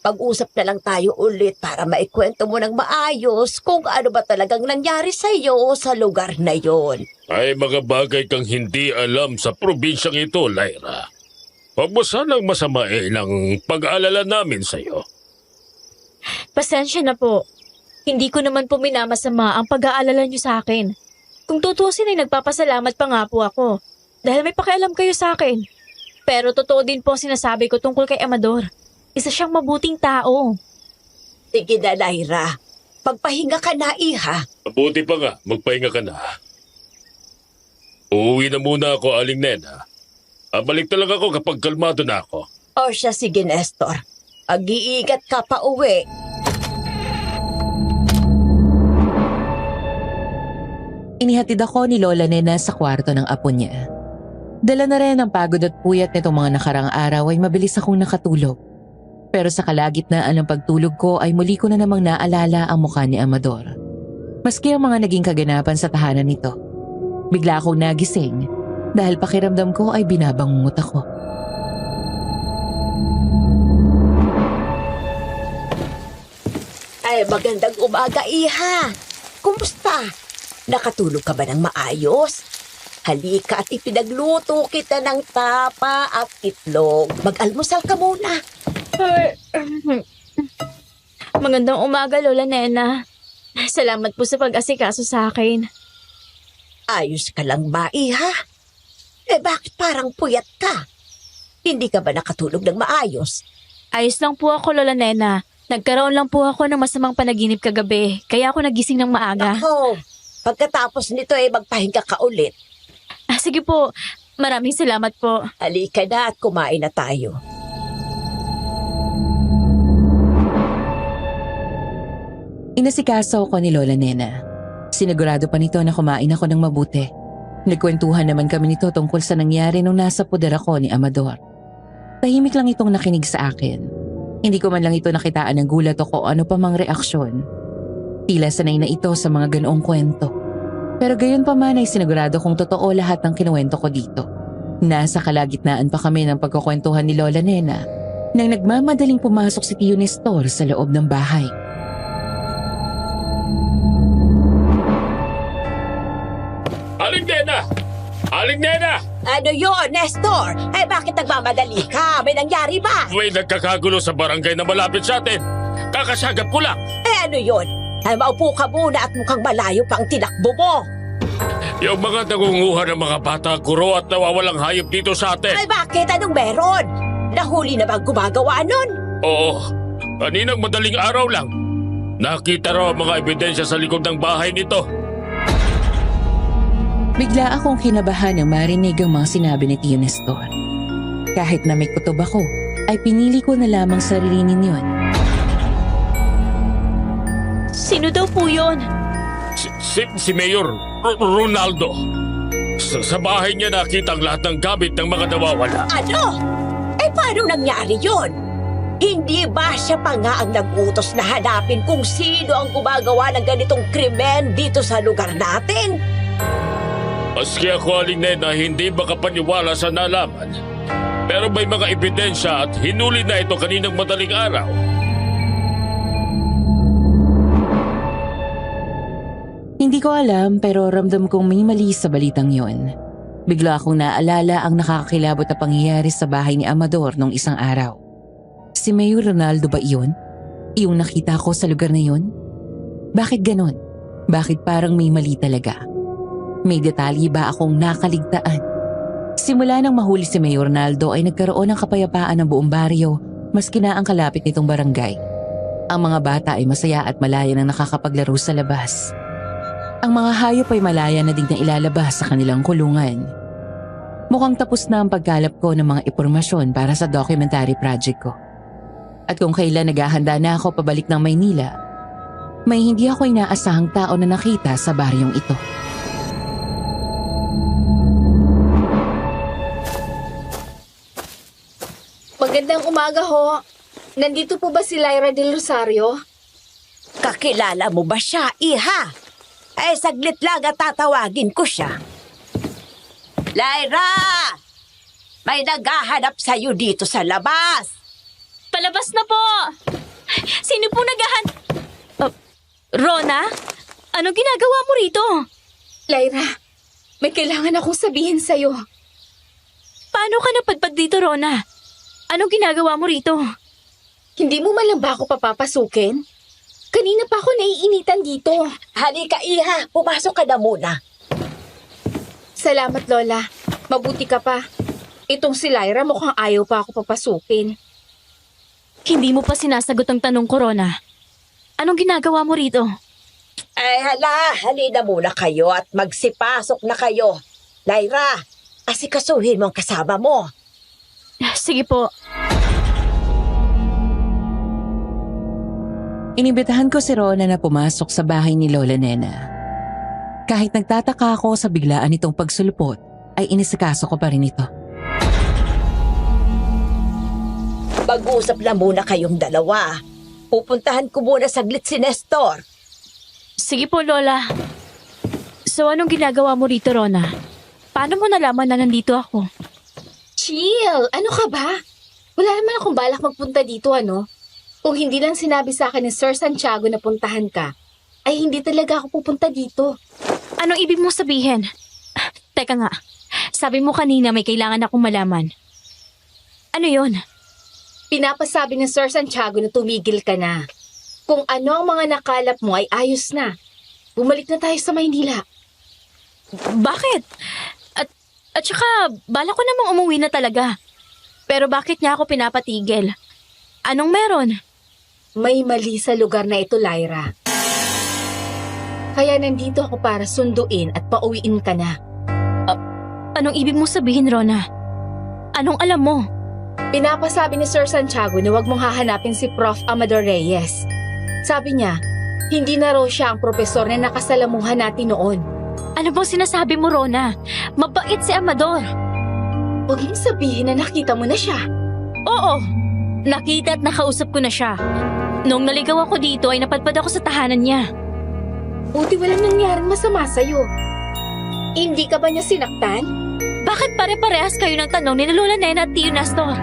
Speaker 6: Pag-usap na lang tayo ulit para maikwento mo ng maayos kung ano ba talagang nangyari sa iyo sa lugar na yon.
Speaker 5: Ay mga bagay kang hindi alam sa probinsyang ito, Lyra. Huwag mo sanang masamain ang pag-aalala namin sa'yo.
Speaker 2: Pasensya na po. Hindi ko naman po minamasama ang pag-aalala niyo sa akin. Kung tutusin ay nagpapasalamat pa nga po ako dahil may pakialam kayo sa akin. Pero totoo din po ang sinasabi ko tungkol kay Amador. Isa siyang mabuting tao.
Speaker 6: Sige na, Lyra. Pagpahinga ka na, Iha.
Speaker 5: Mabuti pa nga, magpahinga ka na. Uuwi na muna ako, Aling Nena. Balik talaga ako kapag kalmado na ako.
Speaker 6: O siya, sige, Nestor. Mag-iingat ka pa uwi.
Speaker 4: Inihatid ako ni Lola Nena sa kwarto ng apo niya. Dala na rin ang pagod at puyat nitong mga nakarang araw ay mabilis akong nakatulog. Pero sa kalagitnaan ng pagtulog ko ay muli ko na namang naalala ang mukha ni Amador. Maski ang mga naging kaganapan sa tahanan nito. Bigla akong nagising dahil pakiramdam ko ay binabangungot ako.
Speaker 6: Ay, magandang umaga, Iha. Kumusta? Nakatulog ka ba ng maayos? Halika at ipinagluto kita ng tapa at itlog. Mag-almusal ka muna.
Speaker 2: Magandang umaga, Lola Nena. Salamat po sa pag-asikaso sa akin.
Speaker 6: Ayos ka lang ba, Iha? Bakit parang puyat ka? Hindi ka ba nakatulog ng maayos?
Speaker 2: Ayos lang po ako, Lola Nena. Nagkaroon lang po ako ng masamang panaginip kagabi, kaya ako nagising ng maaga.
Speaker 6: Ako, pagkatapos nito magpahinga ka ulit.
Speaker 2: Sige po, maraming salamat po.
Speaker 6: Halika na at kumain na tayo.
Speaker 4: Inasikaso ko ni Lola Nena. Sinigurado pa nito na kumain ako ng mabuti. Nagkwentuhan naman kami nito tungkol sa nangyari nung nasa puder ako ni Amador. Tahimik lang itong nakinig sa akin. Hindi ko man lang ito nakitaan ng gulat o kung ano pa mang reaksyon. Tila sanay na ito sa mga ganoong kwento. Pero gayon pa man ay sinigurado kong totoo lahat ng kinuwento ko dito. Nasa kalagitnaan pa kami ng pagkukwentuhan ni Lola Nena nang nagmamadaling pumasok si Tio Nestor sa loob ng bahay.
Speaker 5: Aling Nena! Aling Nena!
Speaker 6: Ano yun, Nestor? Bakit nagmamadali ka? May nangyari ba?
Speaker 5: May nagkakagulo sa barangay na malapit sa atin. Kakasagap ko lang.
Speaker 6: Ano yun? Maupo ka muna at mukhang malayo pang tinakbo mo.
Speaker 5: Yung mga nangunguha ng mga bata, guro at nawawalang hayop dito sa atin.
Speaker 6: Bakit? Anong meron? Nahuli na bang gumagawa nun?
Speaker 5: Oo, kaninang madaling araw lang. Nakita raw ang mga ebidensya sa likod ng bahay nito.
Speaker 4: Bigla akong kinabahan nang marinig ang mga sinabi ni Tio Nestor. Kahit na may kutob ako, ay pinili ko na lamang sarilinin yun.
Speaker 2: Sino daw po yun?
Speaker 5: Si Mayor Ronaldo. Sa bahay niya nakita ang lahat ng gamit ng mga nawawala.
Speaker 6: Ano? Paano nangyari yon? Hindi ba siya pa nga ang nag-utos na hanapin kung sino ang gumagawa ng ganitong krimen dito sa lugar natin?
Speaker 5: Maski ako, Aling Nena, hindi makapaniwala sa nalaman. Pero may mga ebidensya at hinuli na ito kaninang madaling araw.
Speaker 4: Hindi ko alam pero ramdam kong may mali sa balitang yon. Bigla akong naalala ang nakakakilabot na pangyayari sa bahay ni Amador nung isang araw. Si Mayor Ronaldo ba iyon? Iyong nakita ko sa lugar na yun? Bakit ganon? Bakit parang may mali talaga? May detalye ba akong nakaligtaan? Simula nang mahuli si Mayor Ronaldo ay nagkaroon ng kapayapaan ng buong baryo maski na ang kalapit nitong barangay. Ang mga bata ay masaya at malaya nang nakakapaglaro sa labas. Ang mga hayop ay malaya na ding na ilalabas sa kanilang kulungan. Mukhang tapos na ang pagkalap ko ng mga impormasyon para sa documentary project ko. At kung kailan naghahanda na ako pabalik ng Maynila, may hindi ako inaasahang tao na nakita sa baryong ito.
Speaker 1: Magandang umaga ho. Nandito po ba si Lyra Del Rosario?
Speaker 6: Kakilala mo ba siya, Iha? Saglit lang at tatawagin ko siya. Lyra! May naghahanap sa'yo dito sa labas.
Speaker 2: Palabas na po! Sino po Rona? Anong ginagawa mo rito?
Speaker 1: Lyra, may kailangan akong sabihin sa'yo.
Speaker 2: Paano ka napadpad dito, Rona? Anong ginagawa mo rito?
Speaker 1: Hindi mo man lang ba ako papapasukin? Kanina pa ako naiinitan dito.
Speaker 6: Halika, Iha. Pumasok ka na muna.
Speaker 1: Salamat, Lola. Mabuti ka pa. Itong si Lyra mukhang ayaw pa ako papasukin.
Speaker 2: Hindi mo pa sinasagot ang tanong ko, Rona. Anong ginagawa mo rito?
Speaker 6: Halina muna kayo at magsipasok na kayo. Lyra, asikasuhin mo ang kasama mo.
Speaker 2: Sige po.
Speaker 4: Inibitahan ko si Rona na pumasok sa bahay ni Lola Nena. Kahit nagtataka ako sa biglaan nitong pagsulpot, ay inisikaso ko pa rin ito.
Speaker 6: Mag-usap na muna kayong dalawa. Pupuntahan ko muna saglit si Nestor.
Speaker 2: Sige po, Lola. So anong ginagawa mo rito, Rona? Paano mo nalaman na nandito ako?
Speaker 1: Chill! Ano ka ba? Wala naman akong balak magpunta dito, ano? Kung hindi lang sinabi sa akin ni Sir Santiago na puntahan ka, ay hindi talaga ako pupunta dito.
Speaker 2: Anong ibig mong sabihin? Teka nga, sabi mo kanina may kailangan akong malaman. Ano yon?
Speaker 1: Pinapasabi ni Sir Santiago na tumigil ka na. Kung ano ang mga nakalap mo ay ayos na. Bumalik na tayo sa Maynila.
Speaker 2: Bakit? At saka, bala ko namang umuwi na talaga. Pero bakit niya ako pinapatigil? Anong meron?
Speaker 1: May mali sa lugar na ito, Lyra. Kaya nandito ako para sunduin at pauwiin ka na.
Speaker 2: Anong ibig mo sabihin, Rona? Anong alam mo?
Speaker 1: Pinapasabi ni Sir Santiago na huwag mong hahanapin si Prof. Amador Reyes. Sabi niya, hindi na raw siya ang propesor na nakasalamuhan natin noon.
Speaker 2: Ano bang sinasabi mo, Rona? Mabait si Amador.
Speaker 1: Huwag mong sabihin na nakita mo na siya.
Speaker 2: Oo, nakita at nakausap ko na siya. Nung naligaw ako dito ay napadpad ako sa tahanan niya.
Speaker 1: Buti walang nangyaring masama sa'yo. Hindi ka ba niya sinaktan?
Speaker 2: Bakit pare-parehas kayo ng tanong ni Lola Nena at Tio Nestor?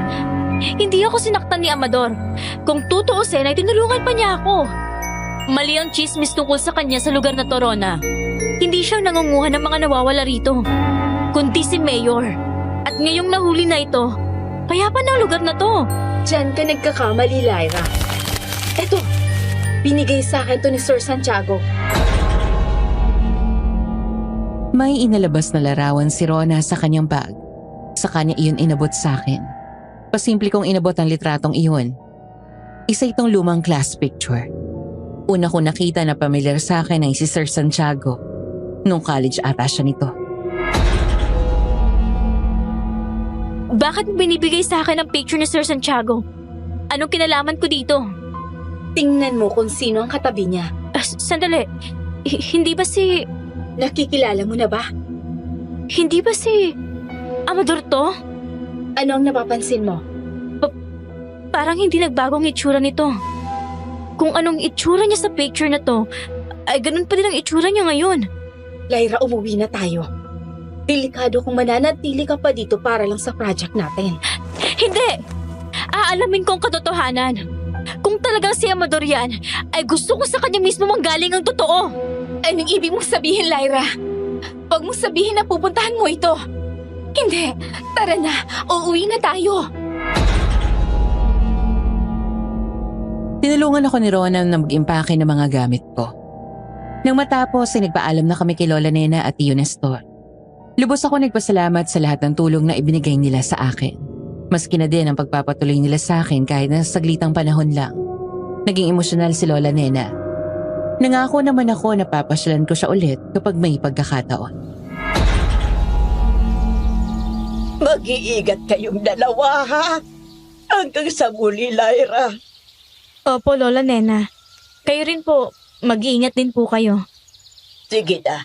Speaker 2: Hindi ako sinaktan ni Amador. Kung tutuusin ay tinulungan pa niya ako. Mali ang chismis tungkol sa kanya sa lugar na to, Rona. Hindi siya nangunguha ng mga nawawala rito, kundi si Mayor. At ngayong nahuli na ito, payapa na ang lugar na to.
Speaker 1: Diyan ka nagkakamali, Lyra. Eto, binigay sa akin to ni Sir Santiago.
Speaker 4: May inalabas na larawan si Rona sa kanyang bag. Sa kanya iyon inabot sa akin. Pasimple kong inabot ang litratong iyon. Isa itong lumang class picture. Una ko nakita na pamilyar sa akin ay si Sir Santiago. Nung college ata siya nito.
Speaker 2: Bakit mo binibigay sa akin ang picture ni Sir Santiago? Anong kinalaman ko dito?
Speaker 1: Tingnan mo kung sino ang katabi niya.
Speaker 2: Sandali. Hindi ba si...
Speaker 1: Nakikilala mo na ba?
Speaker 2: Hindi ba si... Amador to?
Speaker 1: Ano ang napapansin mo?
Speaker 2: Parang hindi nagbagong itsura nito. Kung anong itsura niya sa picture na to, ay ganun pa din ang itsura niya ngayon.
Speaker 1: Lyra, umuwi na tayo. Delikado kung mananatili ka pa dito para lang sa project natin.
Speaker 2: Hindi! Aalamin ko ang katotohanan. Kung talagang si Amador yan, ay gusto ko sa kanya mismo manggaling ang totoo.
Speaker 1: Anong ibig mong sabihin, Lyra? Huwag mong sabihin na pupuntahan mo ito. Hindi. Tara na. Uuwi na tayo.
Speaker 4: Tinulungan ako ni Rona na mag-impake ng mga gamit ko. Nang matapos ay nagpaalam na kami kay Lola Nena at Tio Nestor. Lubos ako nagpasalamat sa lahat ng tulong na ibinigay nila sa akin. Maski na din ang pagpapatuloy nila sa akin kahit na saglitang panahon lang. Naging emosyonal si Lola Nena. Nangako naman ako na papasyalan ko siya ulit kapag may pagkakataon.
Speaker 6: Mag-iingat kayong dalawa, ha? Hanggang sa muli, Lyra.
Speaker 2: Opo, Lola Nena. Kayo rin po, mag-iingat din po kayo.
Speaker 6: Sige na.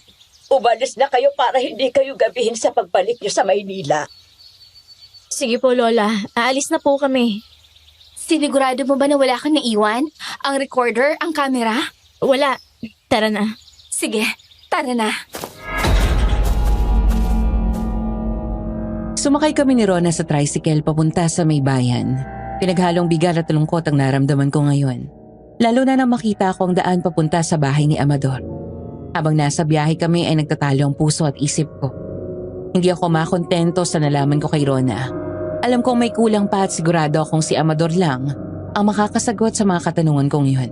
Speaker 6: Umalis na kayo para hindi kayo gabihin sa pagbalik niyo sa Maynila.
Speaker 2: Sige po, Lola. Aalis na po kami.
Speaker 1: Sinigurado mo ba na wala kang naiwan? Ang recorder, ang camera?
Speaker 2: Wala. Tara na.
Speaker 1: Sige, tara na.
Speaker 4: Sumakay kami ni Rona sa tricycle papunta sa may bayan. Pinaghalong bigat at lungkot ang naramdaman ko ngayon. Lalo na nang makita ko ang daan papunta sa bahay ni Amador. Habang nasa biyahe kami ay nagtatalo ang puso at isip ko. Hindi ako makontento sa nalaman ko kay Rona. Alam kong may kulang pa at sigurado akong si Amador lang ang makakasagot sa mga katanungan kong iyon.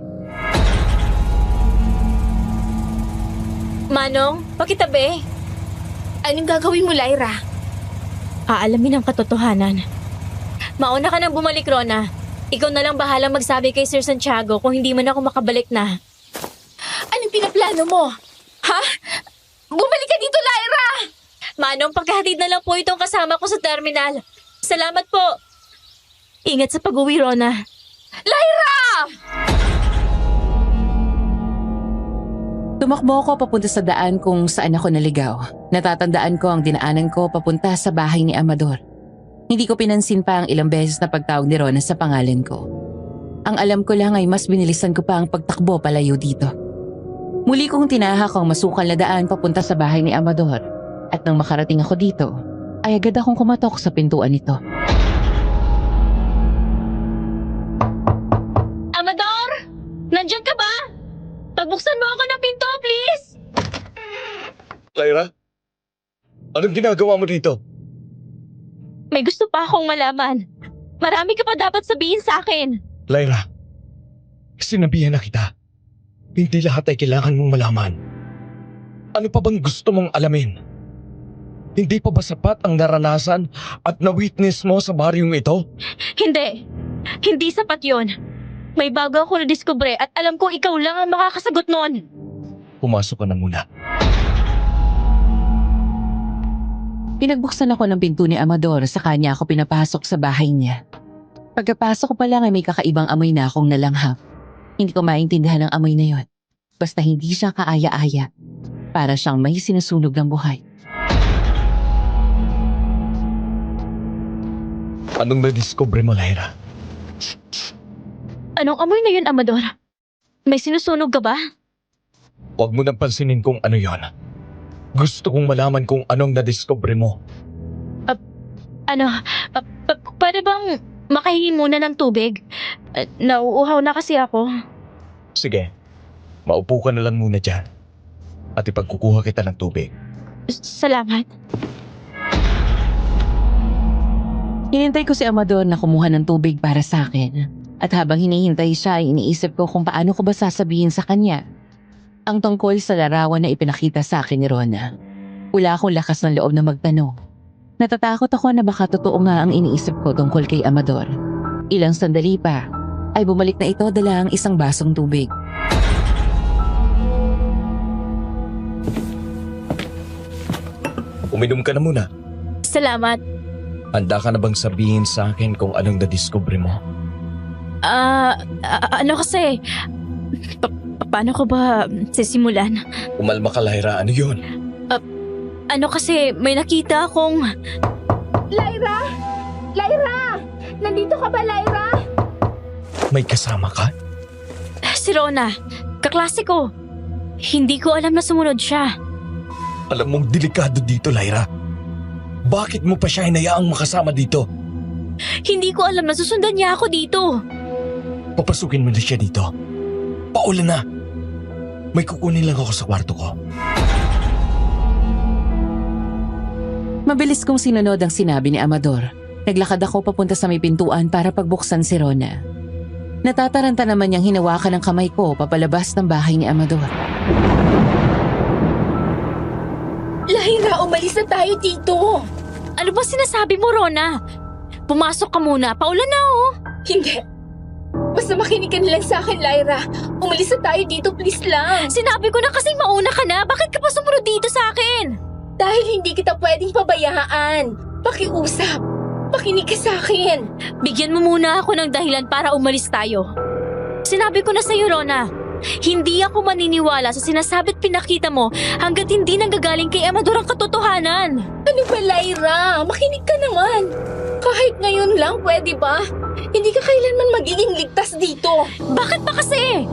Speaker 2: Manong, pakitabi.
Speaker 1: Anong gagawin mo, Lyra?
Speaker 2: Aalamin ang katotohanan. Mauna ka nang bumalik, Rona. Ikaw na lang bahalang magsabi kay Sir Santiago kung hindi man ako makabalik na.
Speaker 1: Anong pinaplano mo? Ha? Bumalik ka dito, Lyra!
Speaker 2: Manong, pagkahatid na lang po itong kasama ko sa terminal. Salamat po. Ingat sa pag-uwi, Rona.
Speaker 1: Lyra!
Speaker 4: Tumakbo ako papunta sa daan kung saan ako naligaw. Natatandaan ko ang dinaanan ko papunta sa bahay ni Amador. Hindi ko pinansin pa ang ilang beses na pagtawag ni Rona sa pangalan ko. Ang alam ko lang ay mas binilisan ko pa ang pagtakbo palayo dito. Muli kong tinahak ang masukal na daan papunta sa bahay ni Amador. At nang makarating ako dito, ay agad akong kumatok sa pintuan nito.
Speaker 2: Amador! Nandiyan ka ba? Pagbuksan mo ako ng pinto, please!
Speaker 7: Lyra? Anong ginagawa mo dito?
Speaker 2: May gusto pa akong malaman. Marami ka pa dapat sabihin sa akin.
Speaker 7: Lyra, sinabihan na kita. Hindi lahat ay kailangan mong malaman. Ano pa bang gusto mong alamin? Hindi pa ba sapat ang naranasan at na-witness mo sa baryong ito?
Speaker 2: Hindi. Hindi sapat yon. May bago ako na-discover at alam ko ikaw lang ang makakasagot noon.
Speaker 7: Pumasok ka na muna.
Speaker 4: Pinagbuksan ako ng pinto ni Amador sa kanya ako pinapasok sa bahay niya. Pagkapasok ko pa lang ay may kakaibang amoy na akong nalanghap. Hindi ko maintindihan ang amoy na yon. Basta hindi siya kaaya-aya. Para siyang may sinusunog ng buhay.
Speaker 7: Anong na-discover mo, Lyra?
Speaker 2: Anong amoy na yun, Amador? May sinusunog ka ba?
Speaker 7: Huwag mo nang pansinin kung ano yon. Gusto kong malaman kung anong na-discover mo.
Speaker 2: Pwede bang makahingi muna ng tubig? Nauuhaw na kasi ako.
Speaker 7: Sige, maupo ka na lang muna dyan. At ipagkukuha kita ng tubig.
Speaker 2: Salamat.
Speaker 4: Hinintay ko si Amador na kumuha ng tubig para sa akin. At habang hinihintay siya ay iniisip ko kung paano ko ba sasabihin sa kanya ang tungkol sa larawan na ipinakita sa akin ni Rona. Wala akong lakas ng loob na magtanong. Natatakot ako na baka totoo nga ang iniisip ko tungkol kay Amador. Ilang sandali pa ay bumalik na ito dala ang isang basong tubig.
Speaker 7: Uminom ka na muna.
Speaker 2: Salamat.
Speaker 7: Handa ka na bang sabihin sa akin kung anong na-discover mo?
Speaker 2: Ano kasi, Paano ko ba sisimulan?
Speaker 7: Umalma ka, Lyra. Ano yun?
Speaker 2: Ano kasi, may nakita akong...
Speaker 1: Lyra! Lyra! Nandito ka ba, Lyra?
Speaker 7: May kasama ka?
Speaker 2: Si Rona, kaklase ko. Hindi ko alam na sumunod siya.
Speaker 7: Alam mong delikado dito, Lyra. Bakit mo pa siya hinayaang makasama dito?
Speaker 2: Hindi ko alam na susundan niya ako dito.
Speaker 7: Papasukin mo na siya dito. Paulan na. May kukunin lang ako sa kwarto ko.
Speaker 4: Mabilis kong sinunod ang sinabi ni Amador. Naglakad ako papunta sa may pintuan para pagbuksan si Rona. Natataranta naman niyang hinawakan ng kamay ko papalabas ng bahay ni Amador.
Speaker 1: Lyra, umalis na tayo dito.
Speaker 2: Ano ba sinasabi mo, Rona? Pumasok ka muna. Paulan na, oh.
Speaker 1: Hindi. Basta makinig ka na lang sa akin, Lyra. Umalis na tayo dito, please lang.
Speaker 2: Sinabi ko na kasing mauna ka na. Bakit ka pa sumunod dito sa akin?
Speaker 1: Dahil hindi kita pwedeng pabayaan. Pakiusap. Makinig ka sa akin.
Speaker 2: Bigyan mo muna ako ng dahilan para umalis tayo. Sinabi ko na sa'yo, Rona. Hindi ako maniniwala sa sinasabi't pinakita mo hanggat hindi nanggagaling kay Amador ang katotohanan.
Speaker 1: Ano ba, Lyra? Makinig ka naman. Kahit ngayon lang, pwede ba? Hindi ka kailanman magiging ligtas dito.
Speaker 2: Bakit ba kasi?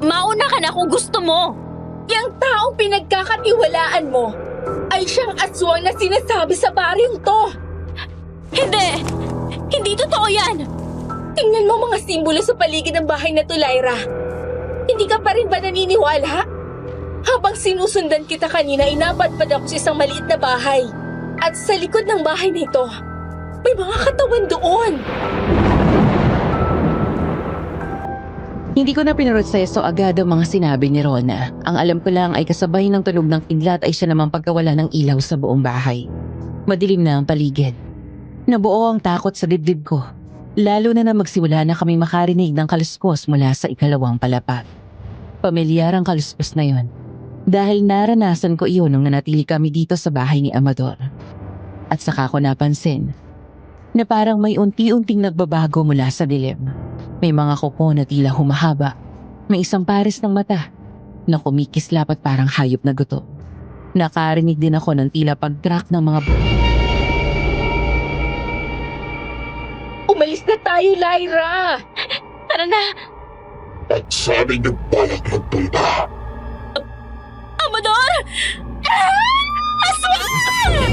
Speaker 2: Mauna ka na kung gusto mo.
Speaker 1: Yang taong pinagkakatiwalaan mo ay siyang aswang na sinasabi sa baryong to.
Speaker 2: Hindi! Hindi totoo yan!
Speaker 1: Tingnan mo mga simbolo sa paligid ng bahay na to, Lyra. Hindi ka pa rin ba naniniwala? Habang sinusundan kita kanina, inapadpad ako sa isang maliit na bahay. At sa likod ng bahay na ito, may mga katawan doon.
Speaker 4: Hindi ko na pinarot sa so agad ang mga sinabi ni Rona. Ang alam ko lang ay kasabay ng tunog ng kidlat ay siya namang pagkawala ng ilaw sa buong bahay. Madilim na ang paligid. Nabuo ang takot sa dibdib ko. Lalo na magsimula na kami makarinig ng kaluskos mula sa ikalawang palapag. Pamilyar ang kaluskos na yon. Dahil naranasan ko iyon nung nanatili kami dito sa bahay ni Amador. At saka ko napansin na parang may unti-unting nagbabago mula sa dilim. May mga kuko na tila humahaba. May isang pares ng mata na kumikislap at parang hayop na gutom. Nakarinig din ako ng tila pag-crack ng mga
Speaker 1: Umalis na tayo, Lyra!
Speaker 2: Tara na!
Speaker 5: At sabi niyo balak magpunta.
Speaker 2: Amador! Aswang!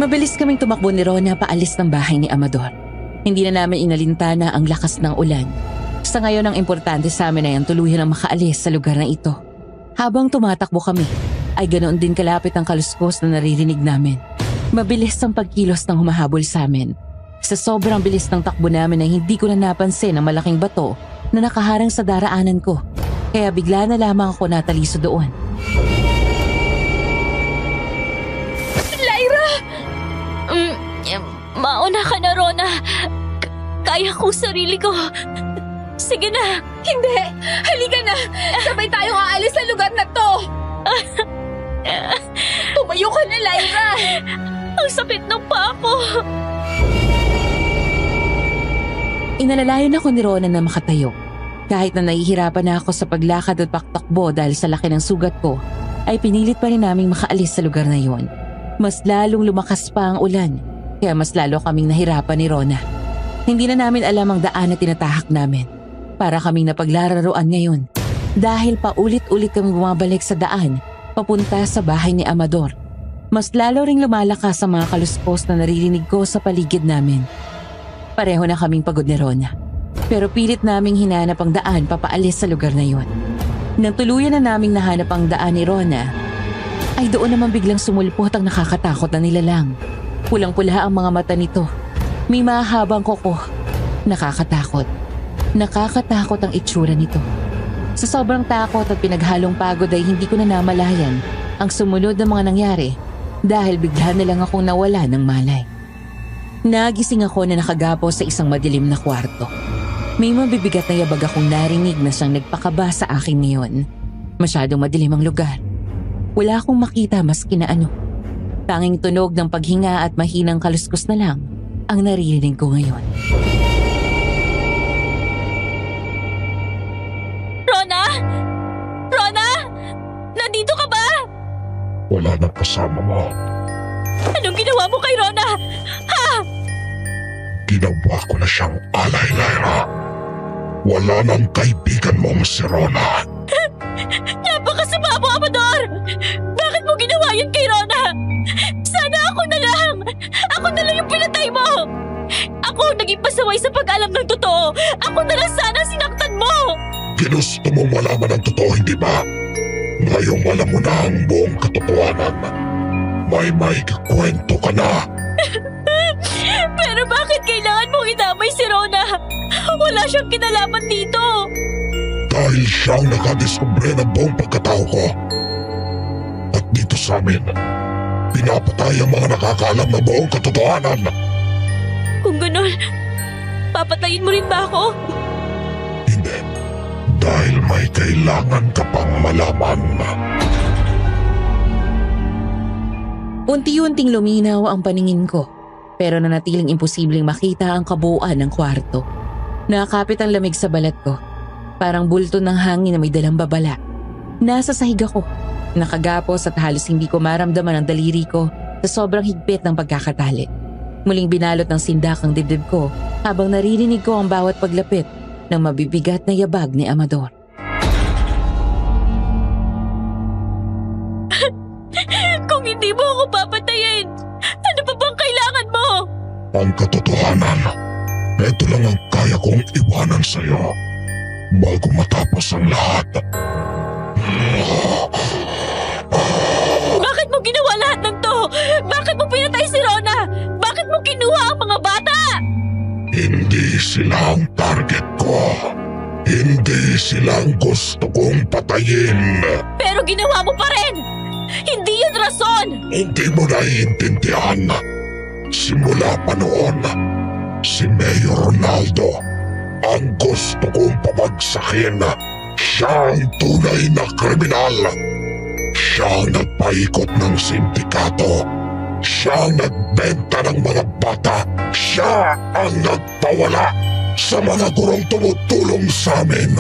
Speaker 4: Mabilis kaming tumakbo ni Rona paalis ng bahay ni Amador. Hindi na namin inalintana ang lakas ng ulan. Sa ngayon ang importante sa amin ay ang tuluyan ang makaalis sa lugar na ito. Habang tumatakbo kami, ay ganoon din kalapit ang kaluskos na naririnig namin. Mabilis ang pagkilos ng humahabol sa amin. Sa sobrang bilis ng takbo namin ay hindi ko na napansin ang malaking bato na nakaharang sa daraanan ko. Kaya bigla na lamang ako nataliso doon.
Speaker 2: Lyra! Mauna ka na, Rona. Kaya kong sarili ko. Sige na.
Speaker 1: Hindi! Halika na! Sabay tayong aalis sa lugar na to! Tumayo ka na, Lyra!
Speaker 2: Ang sakit ng paa ko.
Speaker 4: Inalalayan ako ni Rona na makatayo. Kahit na nahihirapan na ako sa paglakad at paktakbo dahil sa laki ng sugat ko, ay pinilit pa rin naming makaalis sa lugar na yon. Mas lalong lumakas pa ang ulan, kaya mas lalo kaming nahirapan ni Rona. Hindi na namin alam ang daan na tinatahak namin. Para kaming napaglararoan ngayon. Dahil paulit-ulit kaming bumabalik sa daan, papunta sa bahay ni Amador. Mas lalo ring lumalakas ang mga kaluskos na naririnig ko sa paligid namin. Pareho na kaming pagod ni Rona. Pero pilit naming hinanap ang daan papaalis sa lugar na yon. Nang tuluyan na naming nahanap ang daan ni Rona, ay doon naman biglang sumulpot ang nakakatakot na nilalang. Pulang-pula ang mga mata nito. May mahabang kuko. Nakakatakot. Nakakatakot ang itsura nito. Sa sobrang takot at pinaghalong pagod ay hindi ko na namalayan ang sumunod na mga nangyari dahil bigla na lang akong nawala ng malay. Nagising ako na nakagapo sa isang madilim na kwarto. May mabibigat na yabag akong narinig na siyang nagpakaba sa akin ngayon. Masyadong madilim ang lugar. Wala akong makita maski na ano. Tanging tunog ng paghinga at mahinang kaluskos na lang ang naririnig ko ngayon.
Speaker 5: wala ng kasama mo.
Speaker 2: Anong ginawa mo kay Rona?
Speaker 5: Ginawa ko na siyang alay, Lyra. Wala nang kaibigan mong si Rona.
Speaker 2: Napakasama mo, Amador! Bakit mo ginawa yun kay Rona? Sana ako na lang! Ako na lang yung pinatay mo! Ako ang naging pasaway sa pag-alam ng totoo! Ako na lang sana sinaktan mo!
Speaker 5: Ginusto mong malaman ang totoo, hindi ba? Ngayong alam mo na ang buong katotohanan. May kwento ka na.
Speaker 2: Pero bakit kailangan mong idamay si Rona? Wala siyang kinalaman dito!
Speaker 5: Dahil siyang nakadiskubre ng buong pagkatao ko. At dito sa amin, pinapatay ang mga nakakaalam ng buong katotohanan.
Speaker 2: Kung ganun, papatayin mo rin ba ako?
Speaker 5: Hindi. Dahil may kailangan ka pang malaman.
Speaker 4: Unti-unting luminaw ang paningin ko, pero nanatiling imposibleng makita ang kabuuan ng kwarto. Nakakapit ang lamig sa balat ko, parang bulto ng hangin na may dalang babala. Nasa sahig ako, nakagapos at halos hindi ko maramdaman ang daliri ko sa sobrang higpit ng pagkakatali. Muling binalot ng sindak ang dibdib ko habang naririnig ko ang bawat paglapit ng mabibigat na yabag ni Amador.
Speaker 2: Kung hindi mo ako papatayin, ano pa bang kailangan mo?
Speaker 5: Ang katotohanan, ito lang ang kaya kong iwanan sa'yo bago matapos ang lahat.
Speaker 2: Bakit mo ginawa lahat ng to? Bakit mo pinatay si Rona? Bakit mo kinuha ang mga bata?
Speaker 5: Hindi sila ang target ko. Hindi sila ang gusto kong patayin.
Speaker 2: Pero ginawa mo pa rin! Hindi yun rason!
Speaker 5: Hindi mo naiintindihan. Simula pa noon, si Mayor Ronaldo ang gusto kong pabagsakin. Siya ang tunay na kriminal. Siya ang nagpaikot ng sindikato. Siya ang nagbenta ng mga bata. Siya ang nagpawala sa mga gurong tumutulong sa amin.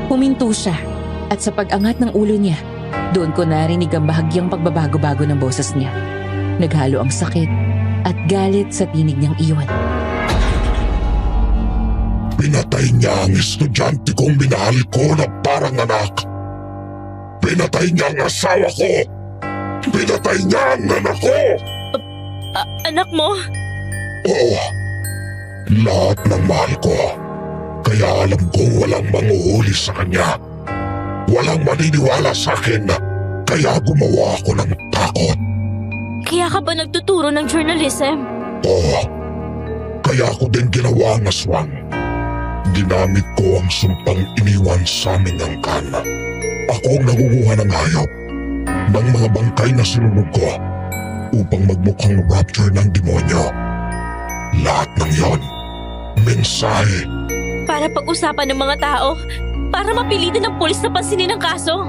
Speaker 4: Huminto siya at sa pag-angat ng ulo niya, doon ko narinig ang bahagyang pagbabago-bago ng boses niya. Naghalo ang sakit at galit sa tinig niyang iyon.
Speaker 5: Pinatay niya ang estudyante kong minahal ko na parang anak. Pinatay niya ang asawa ko. Pinatay niya ang anak ko.
Speaker 2: Anak mo?
Speaker 5: Oo. Lahat ng mahal ko. Kaya alam kong walang manguhuli sa kanya. Walang maniniwala sa akin. Kaya gumawa ako ng takot.
Speaker 2: Kaya ka ba nagtuturo ng journalism?
Speaker 5: Oo. Kaya ako din ginawa ang aswang. Ginamit ko ang sumpang iniwan sa amin ng kana. Ako ang nangunguha ng hayop ng mga bangkay na sinunog ko upang magmukhang rapture ng demonyo. Lahat ng yon, mensahe.
Speaker 2: Para pag-usapan ng mga tao? Para mapilitin ng pulis na pansinin ang kaso?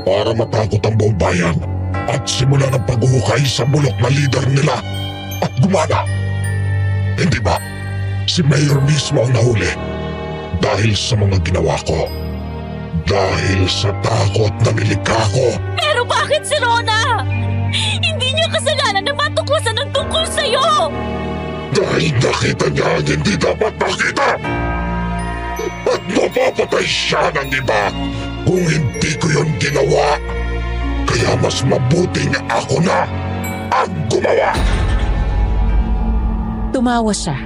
Speaker 5: Para matakot ang buong bayan at simulan ang paghuhukay sa bulok na leader nila at gumana. Hindi ba? Si Mayor mismo ang nahuli dahil sa mga ginawa ko. Dahil sa takot na nilikha ko.
Speaker 2: Pero bakit si Rona? Hindi niya kasalanan na matuklasan ang tungkol sa'yo!
Speaker 5: Dahil nakita niya ang hindi dapat makita. At mapapatay siya ng iba kung hindi ko yun ginawa. Kaya mas mabuting ako na ang gumawa.
Speaker 4: Tumawa siya,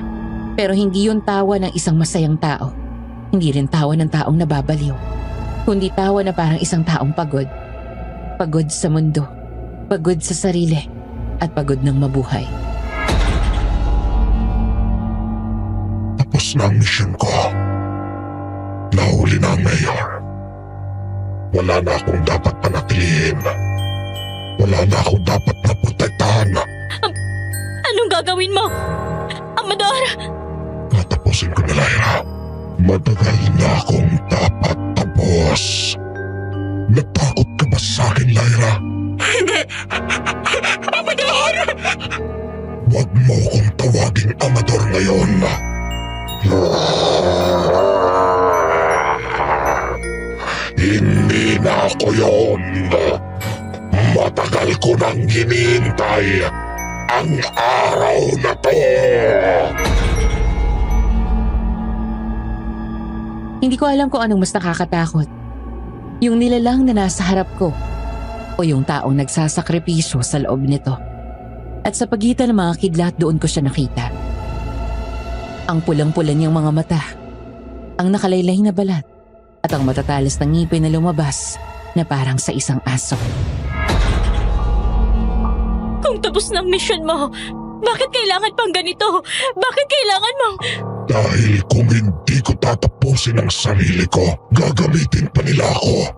Speaker 4: pero hindi yun tawa ng isang masayang tao. Hindi rin tawa ng taong nababaliw, kundi tawa na parang isang taong pagod. Pagod sa mundo, pagod sa sarili, at pagod ng mabuhay.
Speaker 5: Tapos na ang misyon ko. Nahuli na ang mayor. Wala na akong dapat panatilihin. Wala na akong dapat na protektahan.
Speaker 2: Anong gagawin mo? Amador!
Speaker 5: Tatapusin ko na, Lyra. Matagal na akong dapat tapos. Natakot ka ba sa akin, Lyra?
Speaker 2: Hindi! Amador!
Speaker 5: Huwag mo kong tawaging Amador ngayon. Hindi na
Speaker 8: ko yon. Matagal ko nang hinihintay ang araw na to.
Speaker 4: Hindi ko alam kung anong mas nakakatakot. Yung nilalang na nasa harap ko o yung taong nagsasakripisyo sa loob nito. At sa pagitan ng mga kidlat doon ko siya nakita. Ang pulang-pula niyang mga mata, ang nakalaylay na balat, at ang matatalas na ngipin na lumabas na parang sa isang aso.
Speaker 2: Kung tapos ng mission mo, bakit kailangan pang ganito? Bakit kailangan mong...
Speaker 8: Dahil kung hindi ko tatapusin ang sarili ko, gagamitin pa nila ako.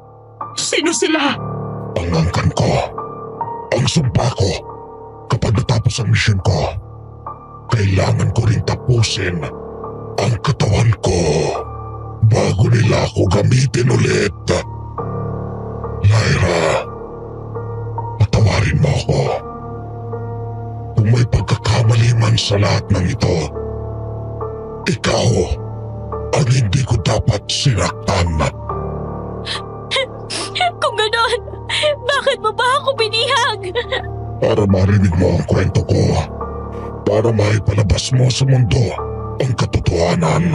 Speaker 5: Sino sila?
Speaker 8: Ang angkan ko, ang sumpa ko. Kapag natapos ang misyon ko, kailangan ko rin tapusin ang katawan ko bago nila ako gamitin ulit. Lyra, patawarin mo ako. Kung may pagkakamali man sa lahat ng ito, ikaw ang hindi ko dapat sinaktan.
Speaker 2: Kung ganon, bakit mo ba ako binihag?
Speaker 8: Para marinig mo ang kwento ko. Para maipalabas mo sa mundo ang katotohanan.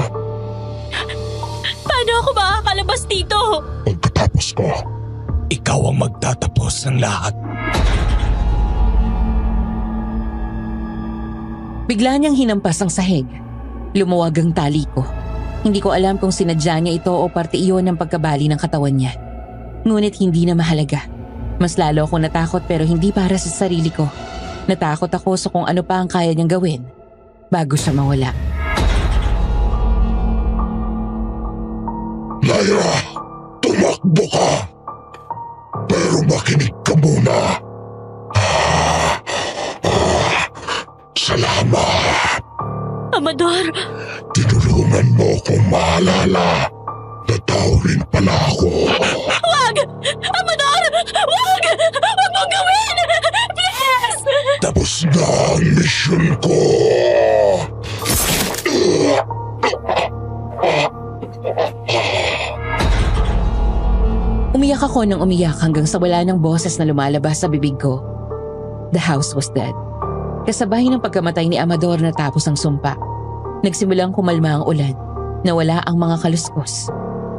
Speaker 2: Paano ako makakalabas dito?
Speaker 8: Pagkatapos ko,
Speaker 9: Ikaw ang magtatapos ng lahat.
Speaker 4: Bigla niyang hinampas ang sahig. Lumuwag ang tali ko. Hindi ko alam kung sinadya niya ito o parte iyon ng pagkabali ng katawan niya. Ngunit hindi na mahalaga. Mas lalo akong natakot pero hindi para sa sarili ko. Natakot ako sa kung ano pa ang kaya niyang gawin bago siya mawala.
Speaker 8: Lyra, tumakbo ka! Pero makinig ka muna. Salamat!
Speaker 2: Amador,
Speaker 8: Tinulungan mo kong maalala na tao rin pala ako.
Speaker 2: wag! Amador, wag! Wag mong gawin! Please!
Speaker 8: Tapos na ang misyon ko.
Speaker 4: Umiyak ako ng umiyak hanggang sa wala ng boses na lumalabas sa bibig ko. The house was dead. Kasabay ng pagkamatay ni Amador natapos ang sumpa. Nagsimulang kumalma ang ulan. Nawala ang mga kaluskos.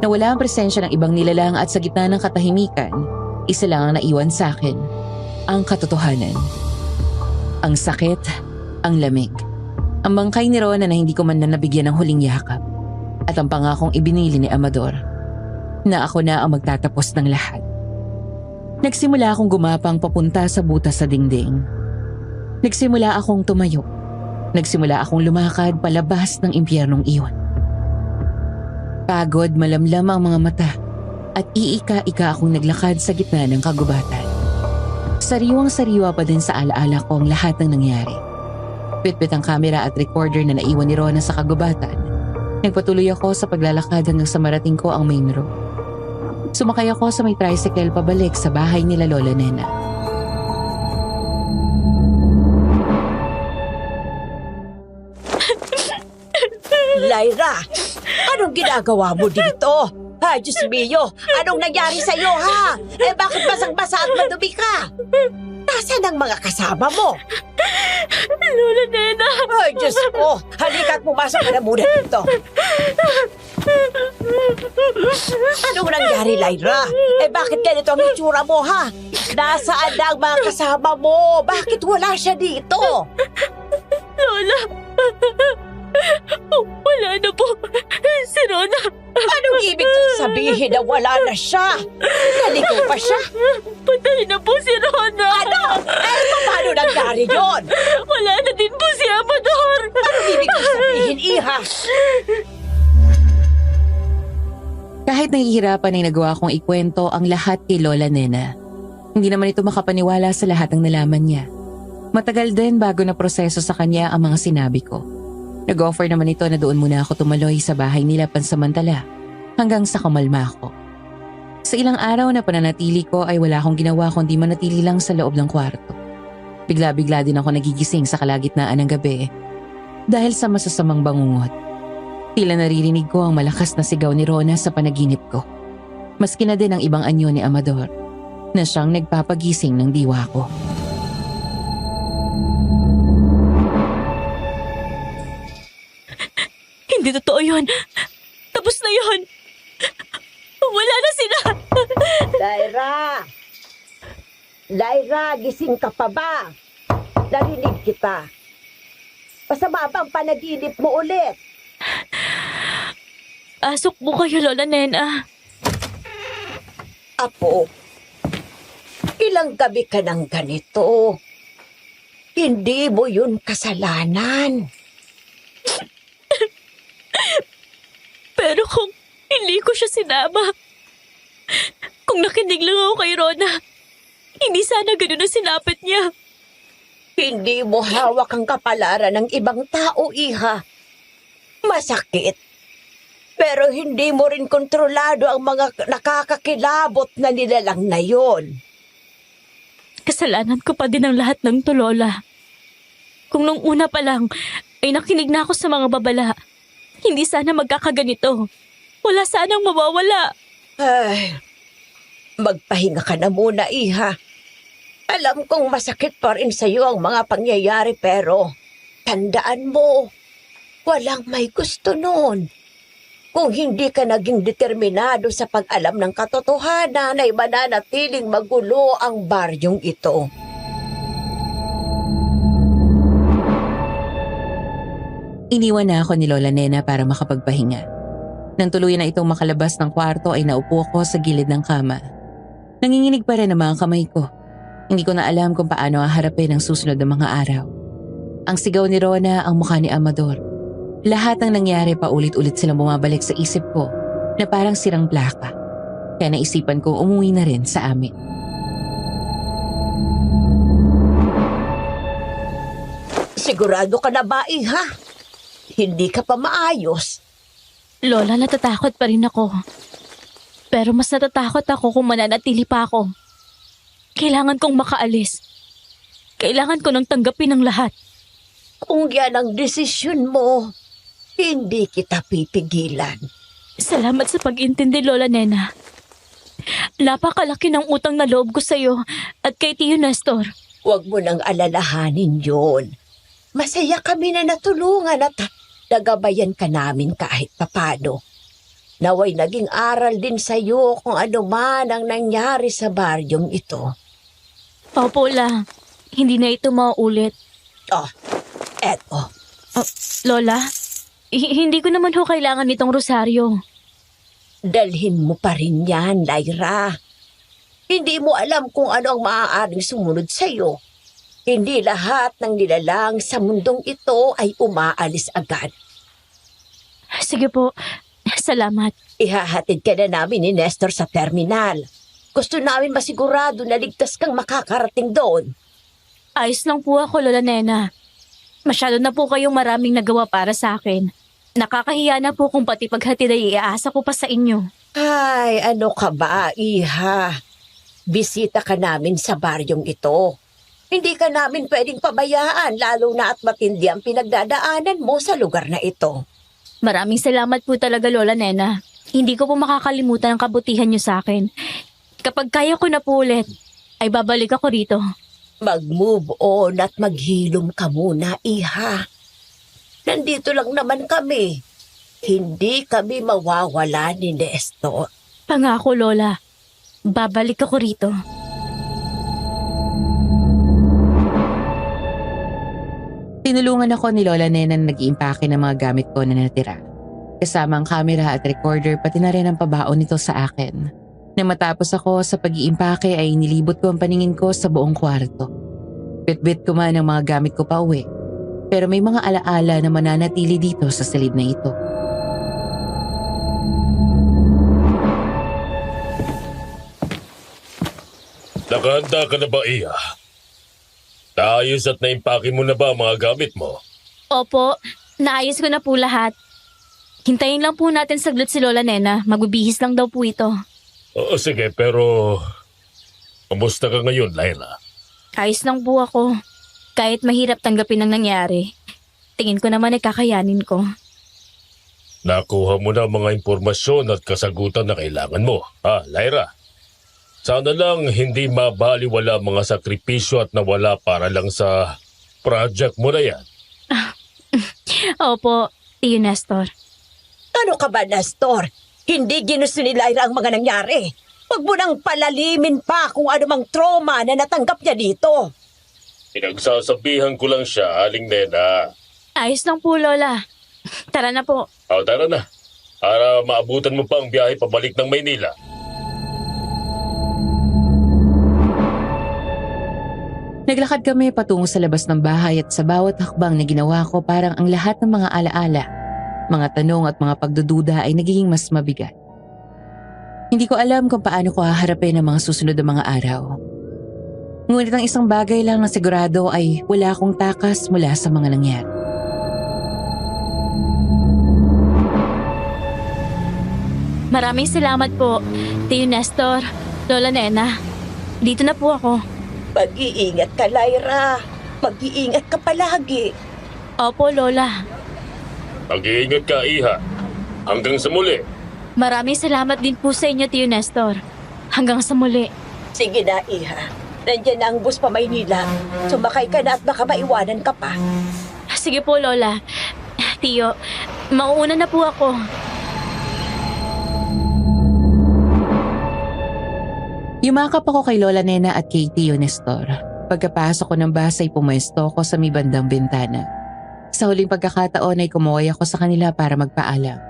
Speaker 4: Nawala ang presensya ng ibang nilalang at sa gitna ng katahimikan, isa lang ang naiwan sa akin. Ang katotohanan. Ang sakit, ang lamig. Ang bangkay ni Rona na hindi ko man na nabigyan ng huling yakap. At ang pangakong ibinili ni Amador na ako na ang magtatapos ng lahat. Nagsimula akong gumapang papunta sa butas sa dingding. Nagsimula akong tumayo. Nagsimula akong lumakad palabas ng impyernong iyon. Pagod, malamlam ang mga mata at iika-ika akong naglakad sa gitna ng kagubatan. Sariwang-sariwa pa din sa alaala ko ang lahat ng nangyari. Pitpit ang kamera at recorder na naiwan ni Rona sa kagubatan. Nagpatuloy ako sa paglalakad hanggang sa marating ko ang main road. Sumakay ako sa may tricycle pabalik sa bahay nila Lola Nena.
Speaker 6: Lyra, anong ginagawa mo dito? Ay, Diyos mio, anong nangyari sa'yo, ha? Bakit basang-basa at madumi ka? Nasaan ang mga kasama mo?
Speaker 2: Lola Nena!
Speaker 6: Ay, Diyos ko, halika't pumasok ka na muna dito. Anong nangyari, Lyra? Bakit ganito ang itsura mo, ha? Nasaan na ang mga kasama mo? Bakit wala siya dito?
Speaker 2: Lola! Wala na po. Si Rona.
Speaker 6: Anong ibig sabihin na wala na siya? Naligaw pa siya?
Speaker 2: Patay na po si Rona.
Speaker 6: Ano? Paano nangyari yun?
Speaker 2: Wala na din po si Amador.
Speaker 6: Anong ibig sabihin, Iha?
Speaker 4: Kahit nahihirapan ay nagawa kong ikwento ang lahat kay Lola Nena. Hindi naman ito makapaniwala sa lahat ng nalaman niya. Matagal din bago na proseso sa kanya ang mga sinabi ko. Nag-offer naman ito na doon muna ako tumaloy sa bahay nila pansamantala hanggang sa kumalma ako. Sa ilang araw na pananatili ko ay wala akong ginawa kundi manatili lang sa loob ng kwarto. Bigla-bigla din ako nagigising sa kalagitnaan ng gabi dahil sa masasamang bangungot. Tila naririnig ko ang malakas na sigaw ni Rona sa panaginip ko. Maski na din ang ibang anyo ni Amador na siyang nagpapagising ng diwa ko.
Speaker 2: Hindi totoo yun. Tapos na yun. Wala na sila.
Speaker 6: Lyra! Lyra, gising ka pa ba? Narinig kita. Masama bang panaginip mo ulit?
Speaker 2: Asok mo kayo, Lola Nena.
Speaker 6: Apo, ilang gabi ka ng ganito. Hindi mo yun kasalanan.
Speaker 2: Pero kung hindi ko siya sinama, kung nakinig lang ako kay Rona, hindi sana ganun ang sinapit niya.
Speaker 6: Hindi mo hawak ang kapalaran ng ibang tao, iha. Masakit. Pero hindi mo rin kontrolado ang mga nakakakilabot na nilalang na yon.
Speaker 2: Kasalanan ko pa din ang lahat ng to, Lola. Kung nung una pa lang ay nakinig na ako sa mga babala, hindi sana magkakaganito. Wala sanang mawawala.
Speaker 6: Ay, magpahinga ka na muna, iha. Alam kong masakit pa rin sa iyo ang mga pangyayari pero tandaan mo, walang may gusto noon. Kung hindi ka naging determinado sa pag-alam ng katotohanan ay mananatiling magulo ang baryong ito.
Speaker 4: Iniwan na ako ni Lola Nena para makapagpahinga. Nang tuluyan na itong makalabas ng kwarto ay naupo ako sa gilid ng kama. Nanginginig pa rin ang mga kamay ko. Hindi ko na alam kung paano haharapin ang susunod na mga araw. Ang sigaw ni Rona, ang mukha ni Amador. Lahat ng nangyari paulit-ulit silang bumabalik sa isip ko na parang sirang plaka. Kaya naisipan kong umuwi na rin sa amin.
Speaker 6: Sigurado ka na ba, iha? Hindi ka pa maayos.
Speaker 2: Lola, natatakot pa rin ako. Pero mas natatakot ako kung mananatili pa ako. Kailangan kong makaalis. Kailangan ko nang tanggapin ang lahat.
Speaker 6: Kung yan ang desisyon mo, hindi kita pipigilan.
Speaker 2: Salamat sa pag-intindi, Lola Nena. Napakalaki ng utang na loob ko sa iyo at kay Tio Nestor.
Speaker 6: Huwag mo nang alalahanin yun. Masaya kami na natulungan at nagabayan ka namin kahit papano. Naway naging aral din sa iyo kung ano man ang nangyari sa baryong ito.
Speaker 2: Opo, La. Hindi na ito mauulit.
Speaker 6: Oh, eto.
Speaker 2: Lola, hindi ko naman ho kailangan nitong rosaryo.
Speaker 6: Dalhin mo pa rin yan, Lyra. Hindi mo alam kung ano ang maaaring sumunod sa iyo. Hindi lahat ng nilalang sa mundong ito ay umaalis agad.
Speaker 2: Sige po, salamat.
Speaker 6: Ihahatid ka na namin ni Nestor sa terminal. Gusto namin masigurado na ligtas kang makakarating doon.
Speaker 2: Ayos lang po ako, Lola Nena. Masyado na po kayong maraming nagawa para sa akin. Nakakahiya na po kung pati paghatid ay iaasa ko pa sa inyo.
Speaker 6: Ay, ano ka ba, iha? Bisita ka namin sa baryong ito. Hindi ka namin pwedeng pabayaan, lalo na at matindi ang pinagdadaanan mo sa lugar na ito.
Speaker 2: Maraming salamat po talaga, Lola Nena. Hindi ko po makakalimutan ang kabutihan niyo sa akin. Kapag kaya ko na po ulit, ay babalik ako rito.
Speaker 6: Mag-move on at maghilom ka muna, iha. Nandito lang naman kami. Hindi kami mawawala ni Nestor.
Speaker 2: Pangako, Lola. Babalik ako rito.
Speaker 4: Tinulungan ako ni Lola Nena na nag-iimpake ng mga gamit ko na natira. Kasama ang camera at recorder pati na rin ang pabaon nito sa akin. Nang matapos ako sa pag-iimpake ay nilibot ko ang paningin ko sa buong kwarto. Bitbit ko man ang mga gamit ko pa uwi. Pero may mga alaala na mananatili dito sa silid na ito.
Speaker 5: Nakahanda ka na ba, Iya? Naayos at naimpake mo na ba ang mga gamit mo?
Speaker 2: Opo, naayos ko na po lahat. Hintayin lang po natin saglit si Lola Nena. Magbibihis lang daw po ito.
Speaker 5: Oo, sige, pero kamusta ka ngayon, Laila?
Speaker 2: Ayos lang po ako. Kahit mahirap tanggapin ang nangyari, tingin ko naman ay kakayanin ko.
Speaker 5: Nakuha mo na mga impormasyon at kasagutan na kailangan mo, Lyra? Sana lang hindi mabaliwala mga sakripisyo at nawala para lang sa project mo na yan.
Speaker 2: Opo, Tio Nestor.
Speaker 6: Ano ka ba, Nestor? Hindi ginusto ni Lyra ang mga nangyari. Huwag mo nang palalimin pa kung ano mang trauma na natanggap niya dito.
Speaker 5: Pinagsasabihan ko lang siya, Aling Nena.
Speaker 2: Ayos lang po, Lola. Tara na po.
Speaker 5: Tara na. Para maabutan mo pa ang biyahe pabalik ng Maynila.
Speaker 4: Naglakad kami patungo sa labas ng bahay at sa bawat hakbang na ginawa ko parang ang lahat ng mga alaala, mga tanong at mga pagdududa ay nagiging mas mabigat. Hindi ko alam kung paano ko haharapin ang mga susunod na mga araw. Ngunit ang isang bagay lang na sigurado ay wala akong takas mula sa mga nangyari.
Speaker 2: Maraming salamat po, Tio Nestor, Lola Nena. Dito na po ako.
Speaker 6: Mag-iingat ka, Lyra. Mag-iingat ka palagi.
Speaker 2: Opo, Lola.
Speaker 5: Mag-iingat ka, Iha. Hanggang sa muli.
Speaker 2: Maraming salamat din po sa inyo, Tio Nestor. Hanggang sa muli.
Speaker 6: Sige na, Iha. Nandiyan na ang bus pa Maynila. Sumakay ka na at baka maiwanan ka pa.
Speaker 2: Sige po, Lola. Tio, mauuna na po ako.
Speaker 4: Yumakap ako kay Lola Nena at kay Tio Nestor. Pagkapasok ko ng bus ay pumesto ko sa may bandang bintana. Sa huling pagkakataon ay kumuhay ako sa kanila para magpaalam.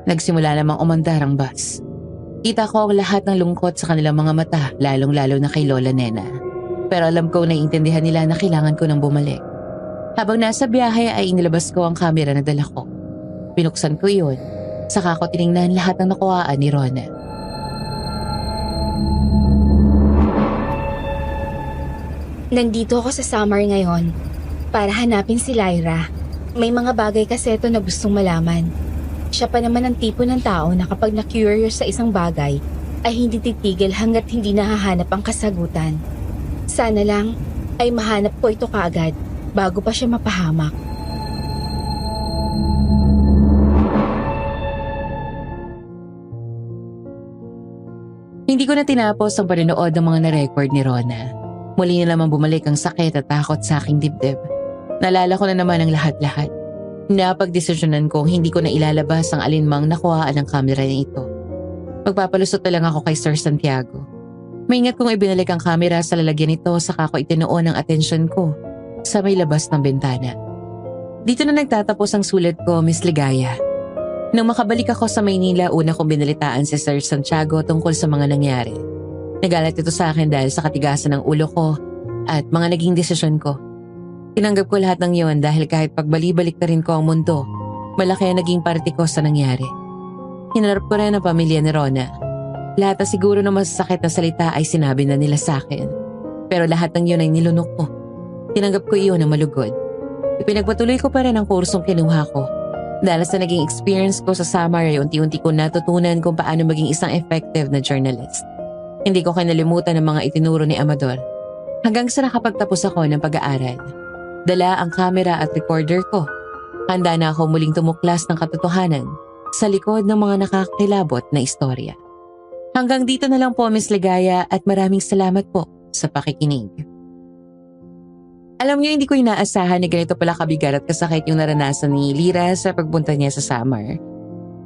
Speaker 4: Nagsimula namang umandar ang bus. Kita ko ang lahat ng lungkot sa kanilang mga mata, lalong-lalo na kay Lola Nena. Pero alam ko naiintindihan nila na kailangan ko nang bumalik. Habang nasa biyahe ay inilabas ko ang kamera na dala ko. Pinuksan ko iyon, saka ko tiningnan lahat ng nakuhaan ni Rona.
Speaker 1: Nandito ako sa summer ngayon para hanapin si Lyra. May mga bagay kasi ito na gustong malaman. Siya pa naman ang tipo ng tao na kapag na-curious sa isang bagay ay hindi titigil hanggat hindi nahahanap ang kasagutan. Sana lang ay mahanap ko ito kaagad bago pa siya mapahamak.
Speaker 4: Hindi ko na tinapos ang panonood ng mga na-record ni Rona. Muli na naman bumalik ang sakit at takot sa aking dibdib. Nalala ko na naman ang lahat-lahat. Napagdesisyonan kong hindi ko na ilalabas ang alinmang nakuhaan ng kamera na ito. Magpapalusot na lang ako kay Sir Santiago. Maingat kong ibinalik ang kamera sa lalagyan nito saka ko itinuon ang atensyon ko sa may labas ng bintana. Dito na nagtatapos ang sulat ko, Miss Ligaya. Nang makabalik ako sa Maynila, una kong binalitaan si Sir Santiago tungkol sa mga nangyari. Nagalit ito sa akin dahil sa katigasan ng ulo ko at mga naging desisyon ko. Tinanggap ko lahat ng yon dahil kahit pagbali-balik na rin ko ang mundo, malaki ang naging parte ko sa nangyari. Hinarap ko rin ang pamilya ni Rona. Lahat na siguro na masasakit na salita ay sinabi na nila sa akin. Pero lahat ng yon ay nilunok ko. Tinanggap ko iyon ng malugod. Ipinagpatuloy ko pa rin ang kursong kinuha ko. Dahil sa naging experience ko sa summer ay unti-unti ko natutunan kung paano maging isang effective na journalist. Hindi ko kinalimutan ang mga itinuro ni Amador. Hanggang sa nakapagtapos ako ng pag-aaral. Dala ang kamera at recorder ko. Handa na ako muling tumuklas ng katotohanan sa likod ng mga nakakilabot na istorya. Hanggang dito na lang po, Miss Ligaya, at maraming salamat po sa pakikinig. Alam niyo, hindi ko inaasahan na ganito pala kabigat at kasakit yung naranasan ni Lyra sa pagpunta niya sa summer.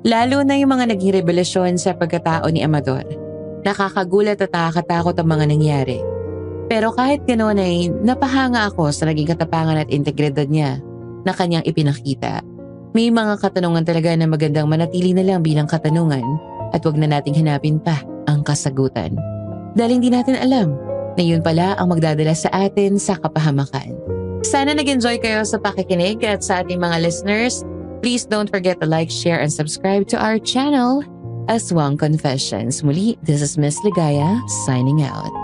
Speaker 4: Lalo na yung mga naging revelasyon sa pagkatao ni Amador. Nakakagulat at nakakatakot ang mga nangyari. Pero kahit ganoon ay napahanga ako sa naging katapangan at integridad niya na kanyang ipinakita. May mga katanungan talaga na magandang manatili na lang bilang katanungan at wag na nating hanapin pa ang kasagutan. Dahil hindi natin alam na yun pala ang magdadala sa atin sa kapahamakan. Sana nag-enjoy kayo sa pakikinig at sa ating mga listeners. Please don't forget to like, share, and subscribe to our channel. Aswang Confessions. Muli, this is Miss Ligaya signing out.